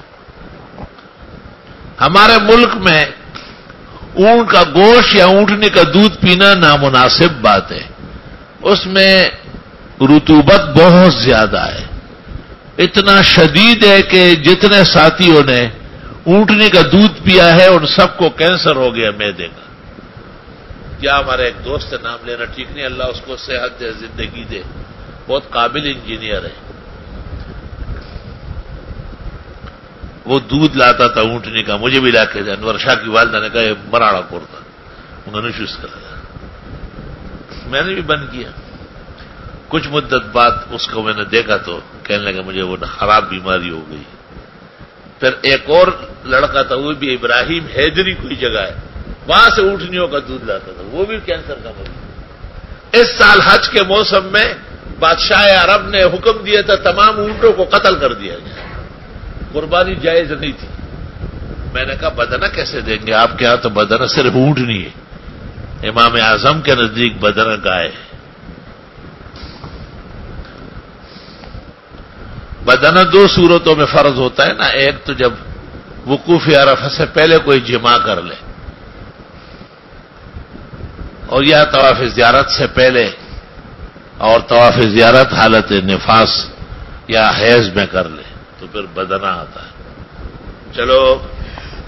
ہمارے ملک میں اونٹ کا گوشت یا اونٹنی کا دودھ پینا نامناسب بات ہے. اس میں رطوبت بہت زیادہ ہے، اتنا شدید ہے کہ جتنے ساتھیوں نے اونٹنی کا دودھ پیا ہے ان سب کو کینسر ہو گیا معدے کا. کیا ہمارے ایک دوست ہے، نام لینا ٹھیک نہیں، اللہ اس کو صحت دے، زندگی دے، بہت قابل انجینئر ہے. وہ دودھ لاتا تھا اونٹنی کا، مجھے بھی لا کے دیا. انور شاہ کی والدہ نے کہا یہ مراڑا کوڑتا، انہوں نے چوز کرا، میں نے بھی بند کیا. کچھ مدت بعد اس کو میں نے دیکھا تو کہنے لگا مجھے وہ خراب بیماری ہو گئی. پھر ایک اور لڑکا تھا، وہ بھی ابراہیم حیدری کوئی جگہ ہے، وہاں سے اونٹنیوں کا دودھ لاتا تھا، وہ بھی کینسر کا مریض. اس سال حج کے موسم میں بادشاہ عرب نے حکم دیا تھا تمام اونٹوں کو قتل کر دیا جائے، قربانی جائز نہیں تھی. میں نے کہا بدنہ کیسے دیں گے آپ کے ہاں؟ تو بدنہ صرف اونٹ نہیں ہے، امام اعظم کے نزدیک بدنہ گائے. بدنہ دو صورتوں میں فرض ہوتا ہے نا، ایک تو جب وقوف عرفہ سے پہلے کوئی جماع کر لے، اور یا طواف زیارت سے پہلے، اور طواف زیارت حالت نفاس یا حیض میں کر لے تو پھر بدنہ آتا ہے. چلو.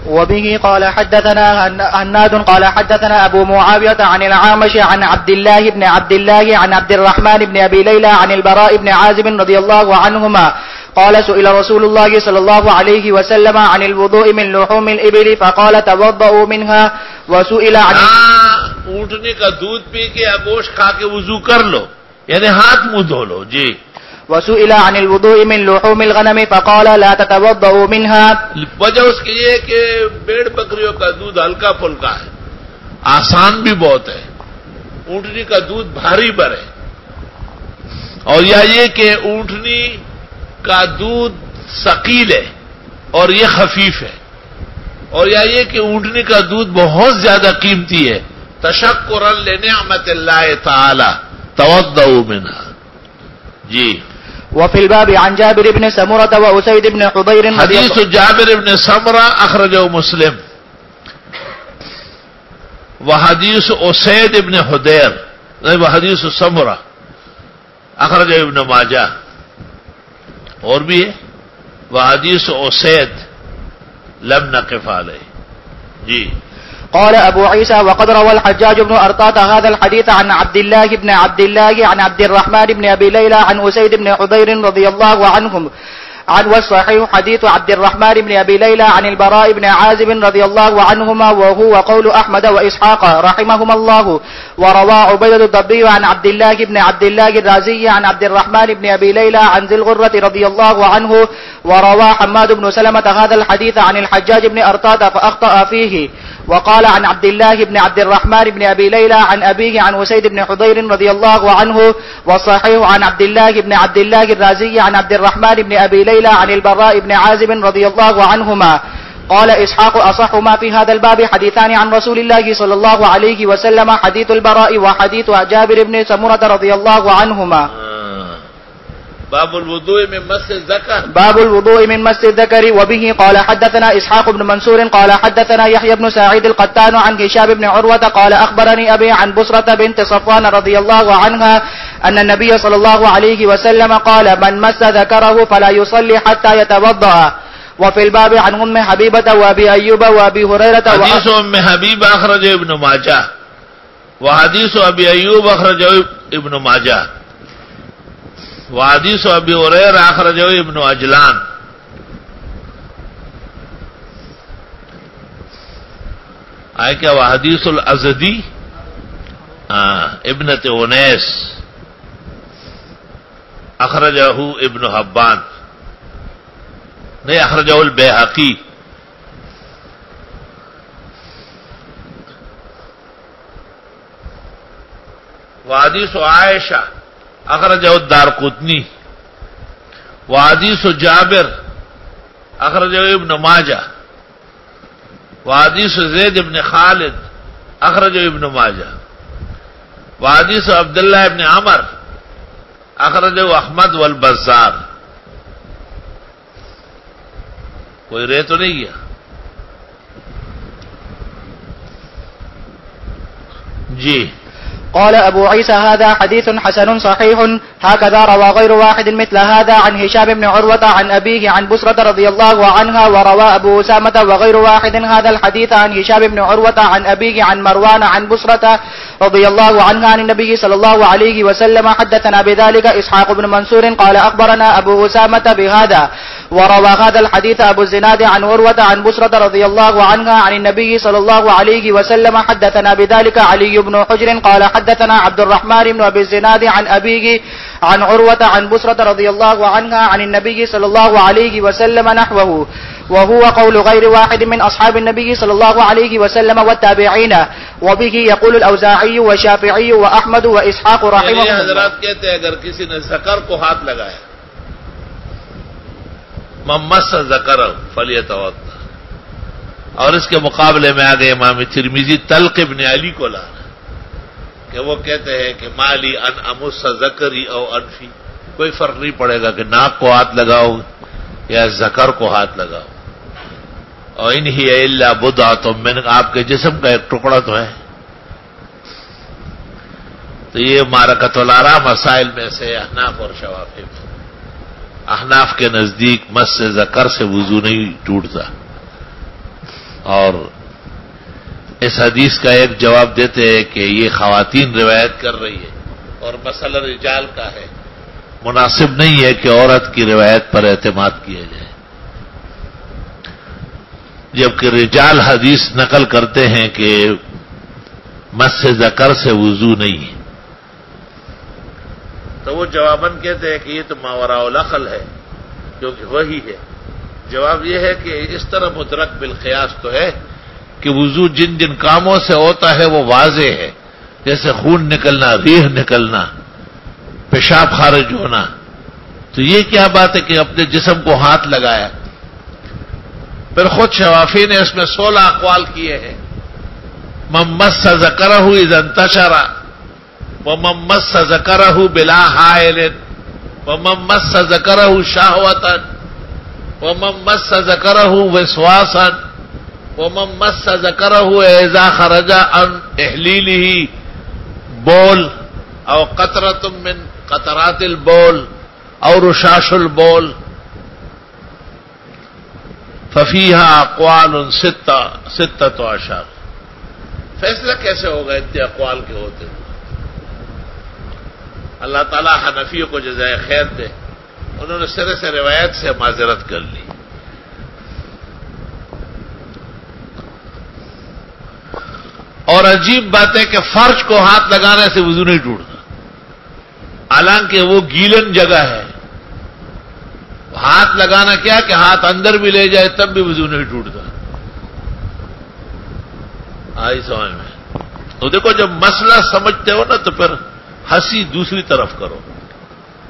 وبه قال حدثنا هناد قال حدثنا أبو معاوية عن العامش عن عبد الله بن عبد الله عن عبد الرحمن بن أبي ليلى عن البراء بن عازب رضي الله عنهما قال سئل رسول الله صلى الله عليه وسلم عن الوضوء من لحوم الإبل فقال توضؤوا منها وسئل عن اونٹنے کا دودھ پی کے یا گوشت کھا کے وضو کر لو، یعنی ہاتھ منہ دھو لو. جی. وسئل عن الوضوء من لحوم الغنم فقال لا تتوضؤوا منها. وجہ اس کی یہ کہ بھیڑ بکریوں کا دودھ ہلکا پھلکا ہے، آسان بھی بہت ہے. اونٹنی کا دودھ بھاری بھر ہے. اور یا یہ کہ اونٹنی کا دودھ ثقیل ہے اور یہ خفیف ہے. اور یا یہ کہ اونٹنی کا دودھ بہت زیادہ قیمتی ہے. تشکرا لنعمت اللہ تعالی توضؤوا منها. جی. وفي الباب عن جابر بن سمرة وأسيد بن حضير. حدیث جابر بن سمرہ اخرجہ مسلم، وحدیث اسید بن حضیر وحدیث سمرہ اخرجہ ابن ماجہ. اور بھی ہے وحدیث اسید لم نقف علیہ. جی. قال أبو عيسى وقد روى الحجاج بن أرطاط هذا الحديث عن عبد الله بن عبد الله عن عبد الرحمن بن أبي ليلى عن أسيد بن حضير رضي الله عنهم والصحيح حديث عبد الرحمن بن أبي ليلى عن البراء بن عازب رضي الله عنهما وهو قول أحمد وإسحاق رحمهما الله. وروى عبيدة الضبي عن عبد الله بن عبد الله الرازي عن عبد الرحمن بن أبي ليلى عن ذي الغرة رضي الله عنه. وروى حماد بن سلمة هذا الحديث عن الحجاج بن أرطاط فأخطأ فيه وقال عن عبد الله بن عبد الرحمن بن أبي ليلى عن أبيه عن أسيد بن حضير رضي الله عنه. والصحيح عن عبد الله بن عبد الله الرازي عن عبد الرحمن بن أبي ليلى عن البراء بن عازب رضي الله عنهما. قال إسحاق أصح ما في هذا الباب حديثان عن رسول الله صلى الله عليه وسلم حديث البراء وحديث جابر بن سمرة رضي الله عنهما. باب الوضوء من مس الذكر. باب الوضوء من مس الذكر. وبه قال حدثنا إسحاق بن منصور قال حدثنا يحيى بن سعيد القطان عن هشام بن عروة قال أخبرني أبي عن بصرة بنت صفوان رضي الله عنها أن النبي صلى الله عليه وسلم قال من مس ذكره فلا يصلي حتى يتوضأ. وفي الباب عن أم حبيبة وأبي أيوب وأبي هريرة. حديث أم حبيبة أخرجه ابن ماجه وحديث أبي أيوب أخرجه ابن ماجه وحديث أبي هريرة أخرجه ابن عجلان. آئے کیا وحدیث الازدی ابنت انیس اخرجہ ابن حبان نہیں اخرجہ البیہقی. وحدیث عائشہ اخرجہ الدارقطنی وحدیث جابر اخرجہ ابن ماجہ وحدیث زید ابن خالد اخرجہ ابن ماجہ وحدیث عبداللہ ابن عمر اخرجہ احمد والبزار. کوئی رہ تو نہیں گیا؟ جی. قال أبو عيسى هذا حديث حسن صحيح هكذا روى غير واحد مثل هذا عن هشام بن عروة عن أبيه عن بصرة رضي الله عنها. وروى أبو أسامة وغير واحد هذا الحديث عن هشام بن عروة عن أبيه عن مروان عن بصرة رضي الله عنها عن النبي صلى الله عليه وسلم. حدثنا بذلك إسحاق بن منصور قال أخبرنا أبو أسامة بهذا. وروى هذا الحديث أبو الزناد عن عروة عن بصرة رضي الله عنها عن النبي صلى الله عليه وسلم. حدثنا بذلك علي بن حجر قال حدثنا عبد الرحمن بن أبي الزناد عن أبيه عن عروة عن بصرة رضي الله عنها عن النبي صلى الله عليه وسلم نحوه. وهو قول غير واحد من أصحاب النبي صلى الله عليه وسلم والتابعين. وبه يقول الأوزاعي والشافعي وأحمد وإسحاق رحمه الله. حضرات کہتے ہیں اگر کسی نے ذکر کو ہاتھ لگایا مس ذکر فلیتوضا، اور اس کے مقابلے میں آگے امام ترمذی طلق ابن علی کو لا کہ وہ کہتے ہیں کہ مالی ان امس ذکری او انفی، کوئی فرق نہیں پڑے گا کہ ناک کو ہاتھ لگاؤ یا ذکر کو ہاتھ لگاؤ. اور ان ہی الا بدعۃ من، آپ کے جسم کا ایک ٹکڑا تو ہے. تو یہ معرکۃ الآراء مسائل میں سے احناف اور شوافی. احناف کے نزدیک مس ذکر سے وضو نہیں ٹوٹتا، اور اس حدیث کا ایک جواب دیتے ہیں کہ یہ خواتین روایت کر رہی ہے اور مسئلہ رجال کا ہے، مناسب نہیں ہے کہ عورت کی روایت پر اعتماد کیا جائے، جبکہ رجال حدیث نقل کرتے ہیں کہ مس ذکر سے وضو نہیں ہے. تو وہ جواباً کہتے ہیں کہ یہ تو ماوراء العقل ہے جو کہ وہی ہے. جواب یہ ہے کہ اس طرح مدرک بالقیاس تو ہے کہ وضو جن جن کاموں سے ہوتا ہے وہ واضح ہے، جیسے خون نکلنا، ریح نکلنا، پیشاب خارج ہونا. تو یہ کیا بات ہے کہ اپنے جسم کو ہاتھ لگایا؟ پھر خود شوافی نے اس میں 16 اقوال کیے ہیں. من مس ذکرہ اذا انتشر، ومن مس ذکرہ بلا حائل، ومن مس ذکرہ شہوۃ، ومن مس ذکرہ وسواسا، ومن مس ذکرہ اذا خرج عن احلیلہ بول او قطرۃ من قطرات البول او رشاش البول ففیہا اقوال ستۃ عشر. فیصلہ کیسے ہوگا اتنے اقوال کے ہوتے ہوئے؟ اللہ تعالیٰ حنفیوں کو جزائے خیر دے، انہوں نے سرے سے روایت سے معذرت کر لی۔ اور عجیب بات ہے کہ فرش کو ہاتھ لگانے سے وضو نہیں ٹوٹتا، حالانکہ وہ گیلن جگہ ہے۔ ہاتھ لگانا کیا کہ ہاتھ اندر بھی لے جائے تب بھی وضو نہیں ٹوٹتا۔ آئی سمجھ میں؟ تو دیکھو جب مسئلہ سمجھتے ہو نا تو پھر ہنسی دوسری طرف کرو،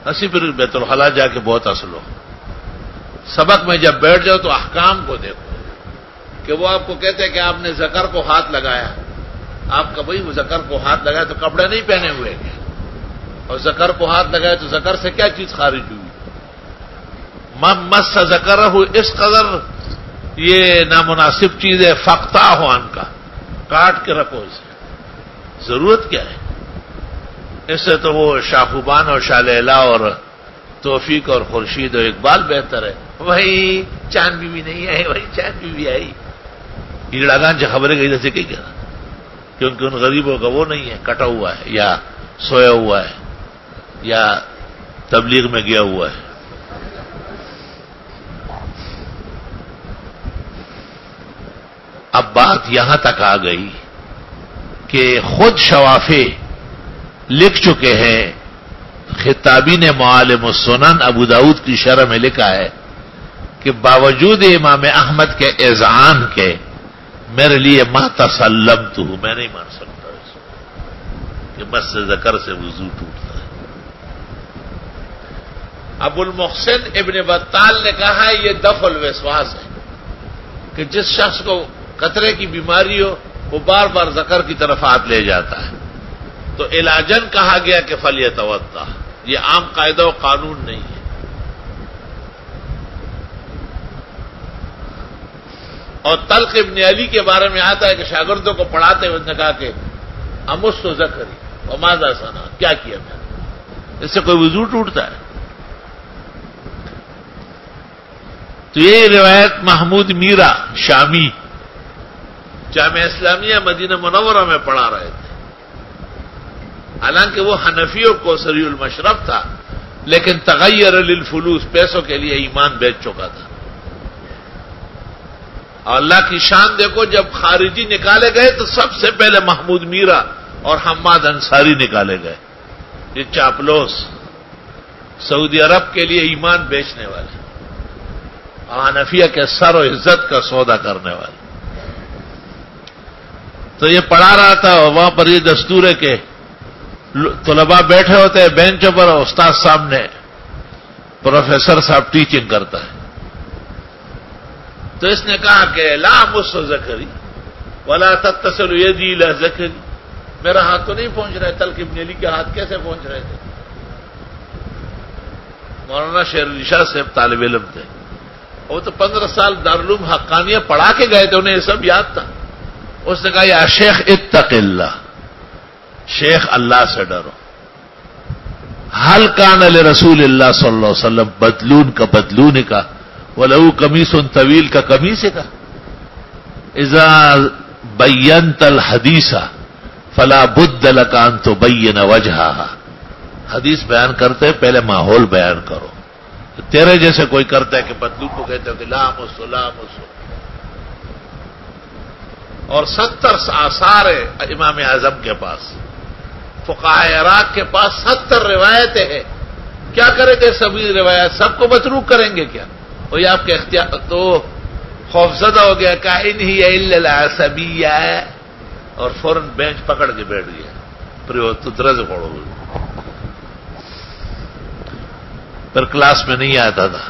ہنسی پھر بیت الخلا جا کے بہت اصل ہو۔ سبق میں جب بیٹھ جاؤ تو احکام کو دیکھو کہ وہ آپ کو کہتے ہیں کہ آپ نے ذکر کو ہاتھ لگایا، آپ کا بھائی وہ ذکر کو ہاتھ لگایا تو کپڑے نہیں پہنے ہوئے گے، اور ذکر کو ہاتھ لگایا تو ذکر سے کیا چیز خارج ہوئی؟ مس ذکر ہو، اس قدر یہ نامناسب چیز ہے، فقتا ہو ان کا، کاٹ کے رکھو اسے، ضرورت کیا ہے؟ اس سے تو وہ شاخوبان اور شاہ لیلا اور توفیق اور خورشید اور اقبال بہتر ہے۔ وہی چاند بیوی نہیں آئی، وہی چاند بیوی آئی، ایڑاگان سے خبریں گئی جیسے کہا، کیونکہ ان غریبوں کا وہ نہیں ہے، کٹا ہوا ہے یا سویا ہوا ہے یا تبلیغ میں گیا ہوا ہے۔ اب بات یہاں تک آ گئی کہ خود شوافے لکھ چکے ہیں، خطابین معالم السنن ابو داؤد کی شرح میں لکھا ہے کہ باوجود امام احمد کے اذعان کے میرے لیے ما تسلمت ہوں، میں نہیں مان سکتا اس کہ مس ذکر سے وضو ٹوٹتا ہے۔ ابو المحسن ابن بطال نے کہا ہے یہ دفع الوسواس ہے کہ جس شخص کو قطرے کی بیماری ہو وہ بار بار ذکر کی طرف ہاتھ لے جاتا ہے، تو علاجن کہا گیا کہ فلیتوضا، یہ عام قاعدہ و قانون نہیں ہے۔ اور طلق ابن علی کے بارے میں آتا ہے کہ شاگردوں کو پڑھاتے ہوئے نے کہا کہ امس و ذکری وماذا صنع، کیا کیا میں نے؟ اس سے کوئی وضو ٹوٹتا ہے؟ تو یہ روایت محمود میرا شامی جامعہ اسلامیہ مدینہ منورہ میں پڑھا رہے تھے، حالانکہ وہ حنفیوں کو سری المشرف تھا، لیکن تغیر للفلوس، پیسوں کے لیے ایمان بیچ چکا تھا۔ اور اللہ کی شان دیکھو، جب خارجی نکالے گئے تو سب سے پہلے محمود میرا اور حماد انصاری نکالے گئے، یہ چاپلوس سعودی عرب کے لیے ایمان بیچنے والے اور حنفیہ کے سر و عزت کا سودا کرنے والے۔ تو یہ پڑھا رہا تھا، اور وہاں پر یہ دستور ہے کہ طلباء بیٹھے ہوتے ہیں بینچوں پر، استاد سامنے، پروفیسر صاحب ٹیچنگ کرتا ہے۔ تو اس نے کہا کہ لا مس ذکری ولا تتصل یدی الی ذکری، میرا ہاتھ تو نہیں پہنچ رہا ہے، طلق ابن علی کے ہاتھ کیسے پہنچ رہے تھے؟ مولانا شیر علی شاہ صاحب طالب علم تھے، وہ تو 15 سال دارالعلوم حقانیہ پڑھا کے گئے تھے، انہیں یہ سب یاد تھا۔ اس نے کہا یا شیخ اتق اللہ، شیخ اللہ سے ڈرو۔ حل کان لرسول اللہ صلی اللہ علیہ وسلم بدلون کا بدلون کا ولہو قمیص طویل کا قمیص کا، اذا بینت الحدیث فلا بد لک ان تبین وجہہا، حدیث بیان کرتے پہلے ماحول بیان کرو۔ تیرے جیسے کوئی کرتا ہے کہ بدلون کو کہتے ہو کہ لا مسو لا مسو، اور 70 آثار ہے امام اعظم کے پاس، فقہائے عراق کے پاس 70 روایتیں ہیں، کیا کریں گے سبھی روایت؟ سب کو متروک کریں گے کیا؟ وہی آپ کے اختیار تو خوفزدہ ہو گیا، کائن ہی الا العصبیہ، اور فوراً بینچ پکڑ کے بیٹھ گیا، پھر وہ تو درز پڑو۔ پھر کلاس میں نہیں آتا تھا،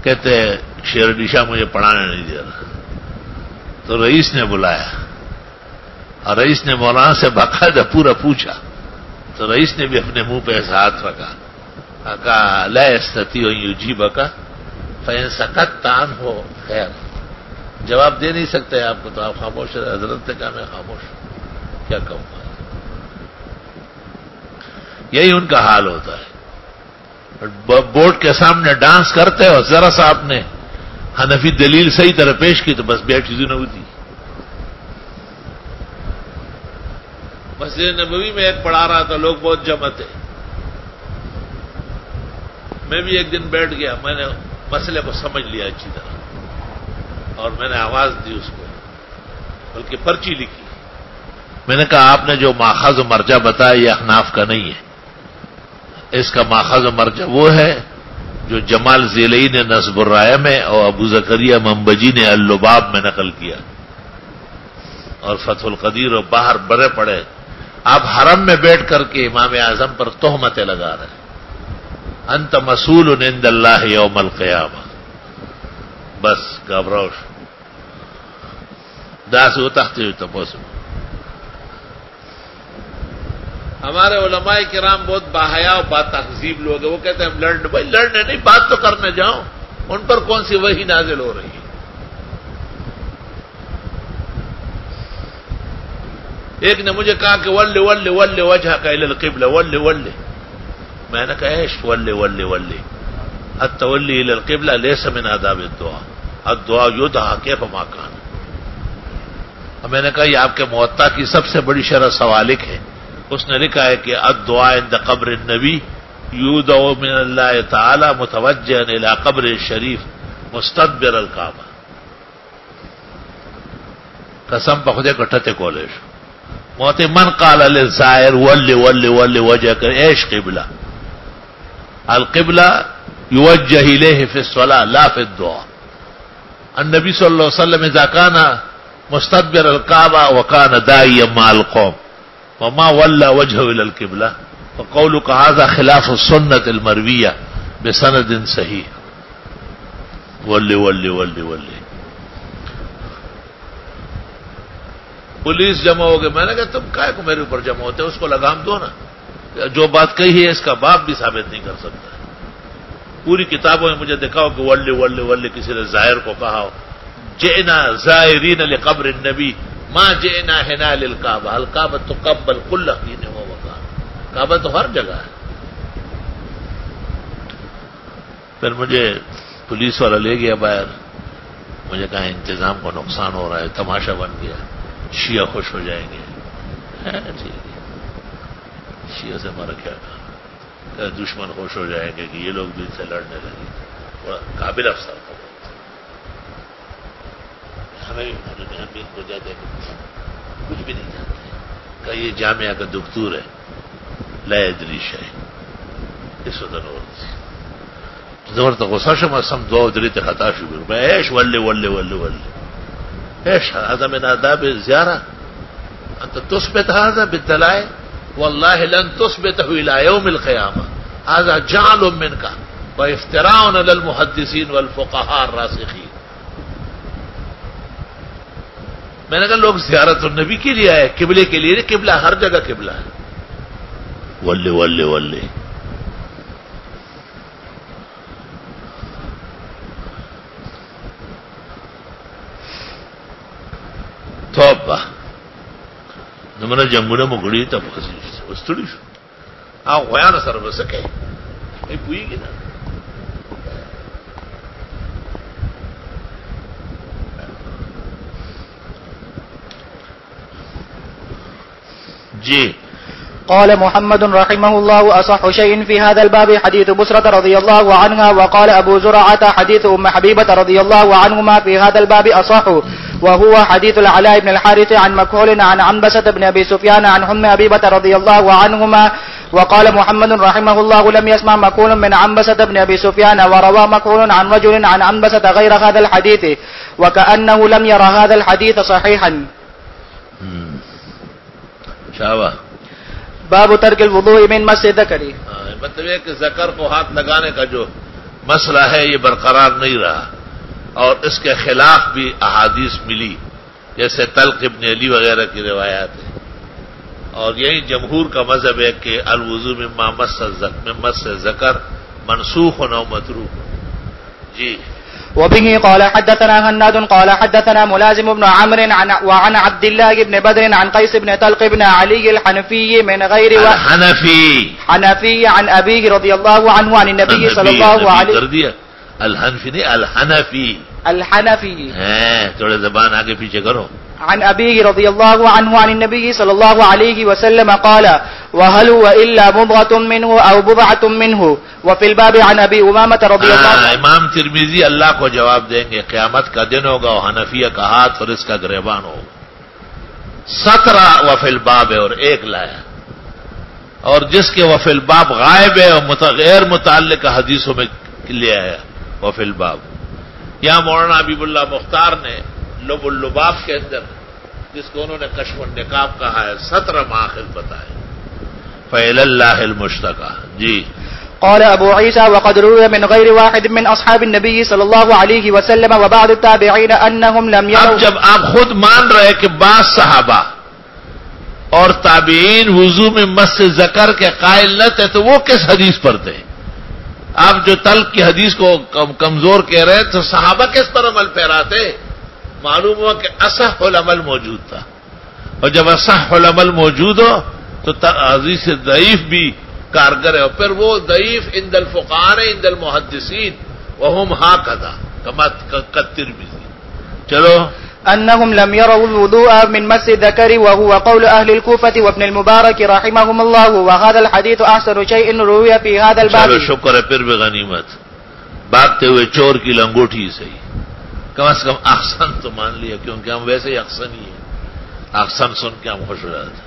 کہتے شیر علی شاہ مجھے پڑھانے نہیں دے رہا، تو رئیس نے بلایا، اور رئیس نے مولانا سے باقاعدہ پورا پوچھا، تو رئیس نے بھی اپنے منہ پہ ایسا ہاتھ رکھا، کہا لا یستطیع ان یجیبک فإن سکت عنہ خیر، جواب دے نہیں سکتے آپ کو تو آپ خاموش رہے۔ حضرت نے کہا میں خاموش ہوں، کیا کہوں گا؟ یہی ان کا حال ہوتا ہے، بورڈ کے سامنے ڈانس کرتے اور ذرا سا آپ نے حنفی دلیل صحیح طرح پیش کی تو بس بیٹھ چیزوں نے ہوتی۔ مسجد نبوی میں ایک پڑھا رہا تھا، لوگ بہت جمع تھے. میں بھی ایک دن بیٹھ گیا، میں نے مسئلے کو سمجھ لیا اچھی طرح، اور میں نے آواز دی اس کو، بلکہ پرچی لکھی. میں نے کہا آپ نے جو ماخذ و مرجع بتایا یہ احناف کا نہیں ہے، اس کا ماخذ و مرجع وہ ہے جو جمال ذیلئی نے نصب الرایہ میں اور ابو زکریا منبجی نے اللباب میں نقل کیا، اور فتح القدیر اور باہر بڑے پڑے. آپ حرم میں بیٹھ کر کے امام اعظم پر تہمتیں لگا رہے ہیں. انت مسئول عند اللہ یوم القیامہ. بس گھبراؤ داس وہ تختی ہوئی تپوس. ہمارے علماء کرام بہت باحیا اور با تہذیب لوگ ہیں، وہ کہتے ہیں ہم لڑنے، بھائی لڑنے نہیں، بات تو کرنے جاؤ. ان پر کون سی وحی نازل ہو رہی ہے؟ ایک نے مجھے کہا کہ ول ول ول وجہ کا القبلہ، ول ول. میں نے کہا ایش ول ول ول التولی الى القبلہ لیس من آداب الدعاء، الدعاء یدعى کیف ما کان. اور میں نے کہا یہ آپ کے موطا کی سب سے بڑی شرح سوالک ہے. اس نے لکھا ہے کہ الدعاء عند قبر النبی یودع من اللہ تعالی متوجہ الى قبر الشریف مستدبر الکعبہ. قسم پہ خدے کٹھتے کالج موت من قال للزائر ول ول ول وجہ کر ایش قبلہ. القبلہ یوجہ الیہ فی الصلاۃ لا فی الدعاء. النبی صلی اللہ علیہ وسلم اذا کان مستدبر الکعبہ وکان داعیا مع القوم وما ولى وجهه الى القبلة وقولك هذا خلاف السنة المروية بسند صحيح. ولي ولي ولي ولي. پولیس جمع ہو گئے. میں نے کہا تم کائے کو میرے اوپر جمع ہوتے، اس کو لگام دو نا. جو بات کہی ہے اس کا باپ بھی ثابت نہیں کر سکتا. پوری کتابوں میں مجھے دکھاؤ کہ ولي ولي ولي کسی نے ظاہر کو کہا ہو. جئنا زائرین لقبر النبی ما جئنا ہنا للکعبہ. الکعبہ تقبل کل حین و مکان. کعبہ تو ہر جگہ ہے. پھر مجھے پولیس والا لے گیا باہر. مجھے کہا انتظام کو نقصان ہو رہا ہے، تماشا بن گیا، شیعہ خوش ہو جائیں گے. ٹھیک ہے، شیعہ سے ہمارا کیا کہا، دشمن خوش ہو جائیں گے کہ یہ لوگ بھی ان سے لڑنے لگے. بڑا قابل افسر تھا. ہمیں بھی ہو جاتے کچھ بھی نہیں جانتے. کہ یہ جامعہ کا دکتور ہے، لا يدري شيء. اس وقت زبردست غصہ شما سم دعا دريت خطا شو میں ايش ولي ولي ولي ولي ايش هذا من آداب الزيارة. انت تثبت هذا بالدلائل والله لن تثبته الى يوم القيامة. هذا جعل منك وافتراء على المحدثين والفقهاء الراسخين. میں نے کہا لوگ زیارت النبی کے لیے آئے، قبلے کے لیے نہیں. قبلہ ہر جگہ قبلہ ہے. ولے ولے ولے. توبہ نمنا جنگونه مګړی ته پوسی وستړي شو. غویانو سره به څه کوي؟ ای پوهېږي نه. جی. قال محمد رحمه الله أصح شيء في هذا الباب حديث بسرة رضي الله عنها. وقال أبو زرعة حديث أم حبيبة رضي الله عنهما في هذا الباب أصح، وهو حديث العلاء بن الحارث عن مكحول عن عنبسة بن أبي سفيان عن أم حبيبة رضي الله عنهما. وقال محمد رحمه الله لم يسمع مكحول من عنبسة بن أبي سفيان، وروى مكحول عن رجل عن عنبسة غير هذا الحديث وكأنه لم يرى هذا الحديث صحيحا. شابہ. باب ترک الوضوء من مس الذکر. مطلب یہ کہ ذکر کو ہاتھ لگانے کا جو مسئلہ ہے یہ برقرار نہیں رہا، اور اس کے خلاف بھی احادیث ملی، جیسے طلق ابن علی وغیرہ کی روایات ہیں. اور یہی جمہور کا مذہب ہے کہ الوضوء مما مس ذکر منسوخ او متروک. جی. وبه قال حدثنا هناد قال حدثنا ملازم بن عمرو وعن عبد الله بن بدر عن قيس بن طلق بن علي الحنفي من غير حنفي عن أبيه رضي الله عنه عن النبي صلى الله عليه وسلم. الحنفی نہیں الحنفی. الحنفي تھوڑے زبان آگے پیچھے کرو. عن أبيه رضي الله عنه عن النبي صلى الله عليه وسلم قال وهل هو إلا مضغة منه أو بضعة منه. وفي الباب عن أبي أمامة رضي الله عنه. امام ترمذی اللہ کو جواب دیں گے قیامت کا دن ہوگا اور حنفیہ کا ہاتھ اور اس کا گریبان ہوگا. 17 وفی الباب ہے اور ایک لایا, اور جس کے وفی الباب غائب ہے اور غیر متعلق حدیثوں میں لے آیا وفی الباب. یہاں مولانا حبیب اللہ مختار نے لب اللباب کے اندر جس کو انہوں نے کشف النقاب کہا ہے 17 مآخذ بتائے. فإلى الله المشتكى. جی. قال أبو عيسى وقد روي من غير واحد من أصحاب النبي صلى الله عليه وسلم وبعض التابعين أنهم لم يروا. اب جب آپ خود مان رہے کہ بعض صحابہ اور تابعین وضو میں مس ذکر کے قائل نہ تھے تو وہ کس حدیث پر تھے؟ آپ جو تلق کی حدیث کو کمزور کہہ رہے تو صحابہ کس پر عمل پیراتے؟ معلوم ہوا کہ اصح العمل موجود تھا, اور جب اصح العمل موجود ہو تو حدیث ضعیف بھی کارگر ہے, اور پھر وہ ضعیف عند الفقہاء عند المحدثین وهم هكذا كما كالترمذي. چلو. أنهم لم يروا الوضوء من مس الذكر وهو قول أهل الكوفة وابن المبارك رحمهم الله, وهذا الحديث أحسن شيء روي في هذا الباب. چلو شکر ہے پھر بھی غنیمت. بھاگتے ہوئے چور کی لنگوٹی سے کم از کم احسن تو مان لیا, کیونکہ ہم ویسے ہی احسن ہی ہیں, احسن سن کے ہم خوش ہو جاتے.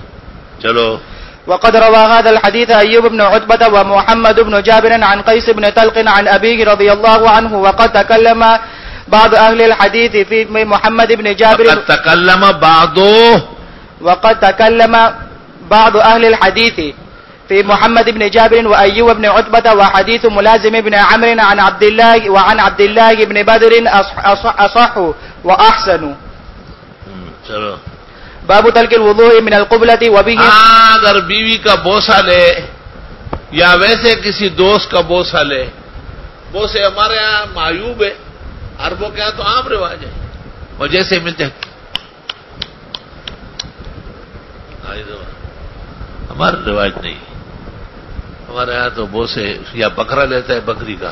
چلو. وقد روى هذا الحديث أيوب بن عتبة ومحمد بن جابر عن قيس بن طلق عن أبيه رضي الله عنه. وقد تكلم بعض أهل الحديث في محمد بن جابر. وقد تكلم بعض أهل الحديث في محمد بن جابر وأيوب بن عتبة وحديث ملازم بن عمرو عن عبد الله وعن عبد الله بن بدر أصح وأحسن. چلو. باب ترک الوضوء من القبلة وبه. اگر بیوی کا بوسہ لے یا ویسے کسی دوست کا بوسہ لے, بوسے ہمارے یہاں معیوب ہے, عربوں کے یہاں تو عام رواج ہے, اور جیسے ملتے ہیں ہمارا رواج نہیں. ہمارے یہاں تو بوسے یا بکرا لیتا ہے بکری کا,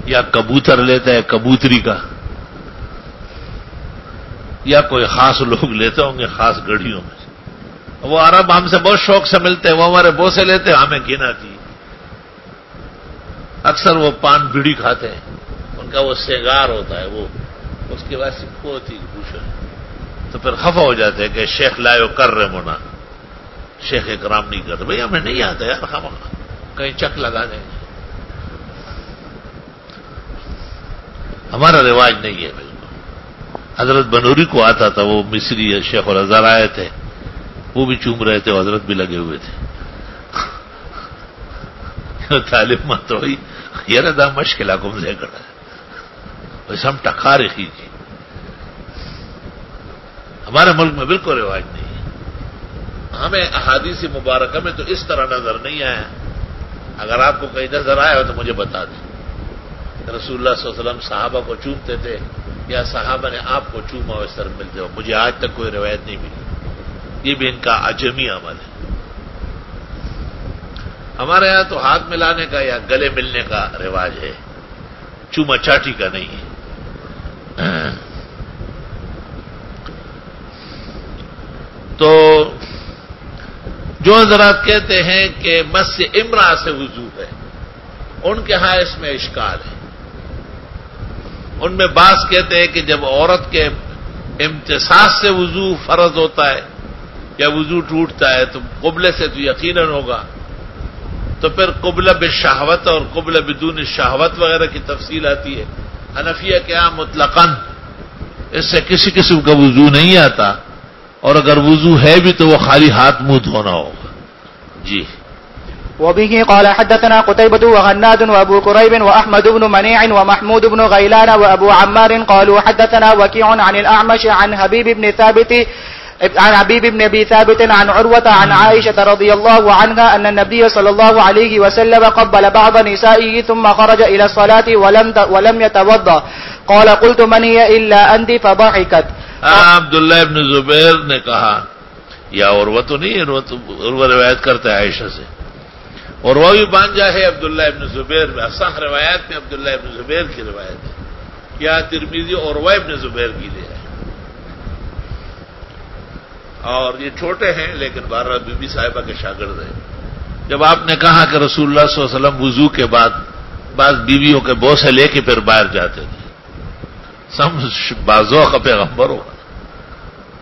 یا کبوتر لیتا ہے کبوتری کا, یا کوئی خاص لوگ لیتے ہوں گے خاص گڑھیوں میں. وہ عرب ہم سے بہت شوق سے ملتے ہیں, وہ ہمارے بوسے لیتے ہیں, ہمیں گھن آتی. اکثر وہ پان بیڑی کھاتے ہیں, ان کا وہ سنگار ہوتا ہے, وہ اس کے بعد سکھو ہوتی پوچھو, تو پھر خفا ہو جاتے ہیں کہ شیخ لائیو کر رہے مونا, شیخ اکرام نہیں کرتے. بھائی ہمیں نہیں آتا یار, خفا کہیں چک لگا دیں گے. ہمارا رواج نہیں ہے بالکل. حضرت بنوری کو آتا تھا, وہ مصری شیخ الازہر آئے تھے, وہ بھی چوم رہے تھے, حضرت بھی لگے ہوئے تھے. طالب مت ہوئی یار دا مشکل حکم سے کڑا ہے, ویسے ہم ٹکا رکھی تھی. ہمارے ملک میں بالکل رواج نہیں ہے. ہمیں احادیث مبارکہ میں تو اس طرح نظر نہیں آیا. اگر آپ کو کہیں نظر آیا ہو تو مجھے بتا دیں. رسول اللہ صلی اللہ علیہ وسلم صحابہ کو چومتے تھے یا صحابہ نے آپ کو چوما ہو اس طرح ملتے ہو, مجھے آج تک کوئی روایت نہیں ملی. یہ بھی ان کا عجمی عمل ہے. ہمارے یہاں تو ہاتھ ملانے کا یا گلے ملنے کا رواج ہے, چوما چاٹی کا نہیں ہے. تو جو حضرات کہتے ہیں کہ مس امرأ سے وضو ہے, ان کے ہاں اس میں اشکال ہے. ان میں بعض کہتے ہیں کہ جب عورت کے امتصاص سے وضو فرض ہوتا ہے یا وضو ٹوٹتا ہے تو قبلے سے تو یقیناً ہوگا, تو پھر قبلہ بالشہوت اور قبلہ بدون شہوت وغیرہ کی تفصیل آتی ہے. حنفیہ کے یہاں مطلقاً اس سے کسی قسم کا وضو نہیں آتا, اور اگر وضو ہے بھی تو وہ خالی ہاتھ منہ دھونا ہوگا. جی. وبه قال حدثنا قتيبة وغناد وابو كريب واحمد بن منيع ومحمود بن غيلان وابو عمار قالوا حدثنا وكيع عن الاعمش عن حبيب بن ابي ثابت عن عروة عن عائشة رضي الله عنها ان النبي صلى الله عليه وسلم قبل بعض نسائه ثم خرج الى الصلاة ولم يتوضا. قال قلت من هي الا انت فضحكت. عبداللہ ابن زبیر نے کہا, یا عروہ تو نہیں, عروہ روایت کرتا ہے عائشہ سے, اور وہ بھی بانجا ہے عبداللہ ابن زبیر میں. اصح روایات میں عبداللہ ابن زبیر کی روایت ہے. کیا ترمذی اور وہ ابن زبیر کی لے ہے. اور یہ چھوٹے ہیں لیکن بارہ بی بی صاحبہ کے شاگرد ہیں. جب آپ نے کہا کہ رسول اللہ صلی اللہ علیہ وسلم وضو کے بعد بعض بیویوں کے بوسے لے کے پھر باہر جاتے تھے, بازوق پیغمبر ہوگا.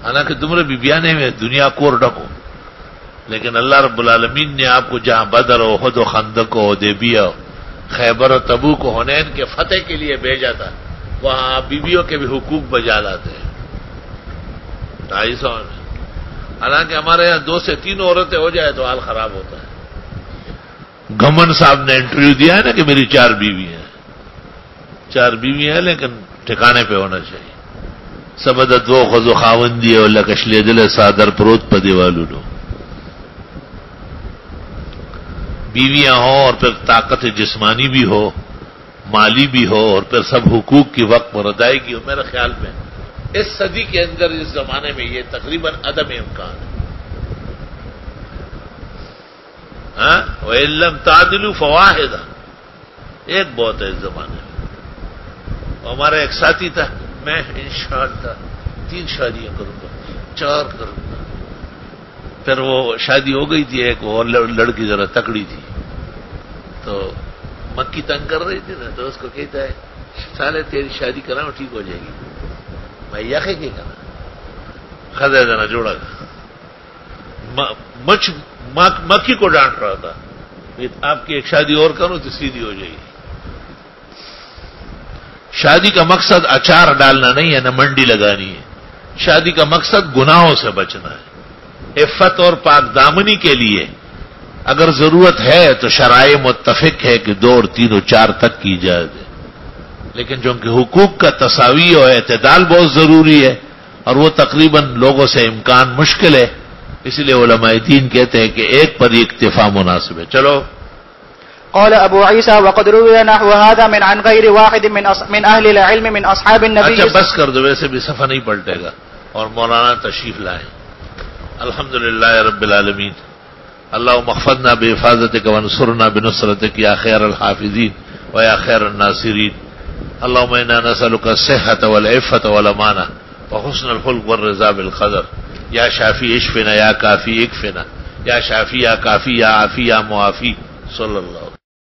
حالانکہ تمہارے بیبیانے میں دنیا کور ڈکو, لیکن اللہ رب العالمین نے آپ کو جہاں بدر و احد و خندق و حدیبیہ خیبر و تبوک و حنین کے فتح کے لیے بھیجا تھا, وہاں آپ بیویوں کے بھی حقوق بجا لاتے ہیں. 250 میں حالانکہ ہمارے یہاں 2 سے 3 عورتیں ہو جائے تو حال خراب ہوتا ہے. گھمن صاحب نے انٹرویو دیا ہے نا کہ میری 4 بیوی ہیں. 4 بیوی ہیں لیکن ٹھکانے پہ ہونا چاہیے. سبدت وہ خزو خاوندی ہے اللہ کشلی دل سادر پروت پدی والو لو. بیویاں ہوں اور پھر طاقت جسمانی بھی ہو, مالی بھی ہو, اور پھر سب حقوق کی وقت پر ادائیگی ہو. میرے خیال میں اس صدی کے اندر اس زمانے میں یہ تقریباً عدم امکان ہے. وَإِن لَّمْ تَعْدِلُوا فَوَاحِدًا, ایک بہت ہے اس زمانے میں. ہمارا ایک ساتھی تھا, میں انشاءاللہ 3 شادیاں کروں گا, 4 کروں گا. پھر وہ شادی ہو گئی تھی, ایک اور لڑکی ذرا تکڑی تھی, تو مکی تنگ کر رہی تھی نا, تو اس کو کہتا ہے سالے تیری شادی کراؤں ٹھیک ہو جائے گی. میں یقین کی کرا خزے دینا جوڑا مکی کو ڈانٹ رہا تھا, آپ کی ایک شادی اور کروں تو سیدھی ہو جائے گی. شادی کا مقصد اچار ڈالنا نہیں ہے, نہ منڈی لگانی ہے. شادی کا مقصد گناہوں سے بچنا ہے, عفت اور پاک دامنی کے لیے. اگر ضرورت ہے تو شرائع متفق ہے کہ 2 اور 3 اور 4 تک کی جائے, لیکن چونکہ حقوق کا تساوی اور اعتدال بہت ضروری ہے, اور وہ تقریباً لوگوں سے امکان مشکل ہے, اس لیے علماء دین کہتے ہیں کہ ایک پر اکتفا مناسب ہے. چلو. قال ابو عيسى وقد روي نحو هذا من عن غير واحد من اهل العلم من اصحاب النبي. اچھا بس کر دو, ویسے بھی صفحہ نہیں پلٹے گا. اور مولانا تشریف لائیں. الحمدللہ رب العالمین. اللهم احفظنا بحفاظتك وانصرنا بنصرتك يا خير الحافظين ويا خير الناصرين. اللهم انا نسألك الصحة والعفة والامانة وحسن الخلق والرضا بالقدر. یا شافی اشفنا, یا کافی اکفنا, یا شافی یا کافی یا عافی یا معافی. صلی اللہ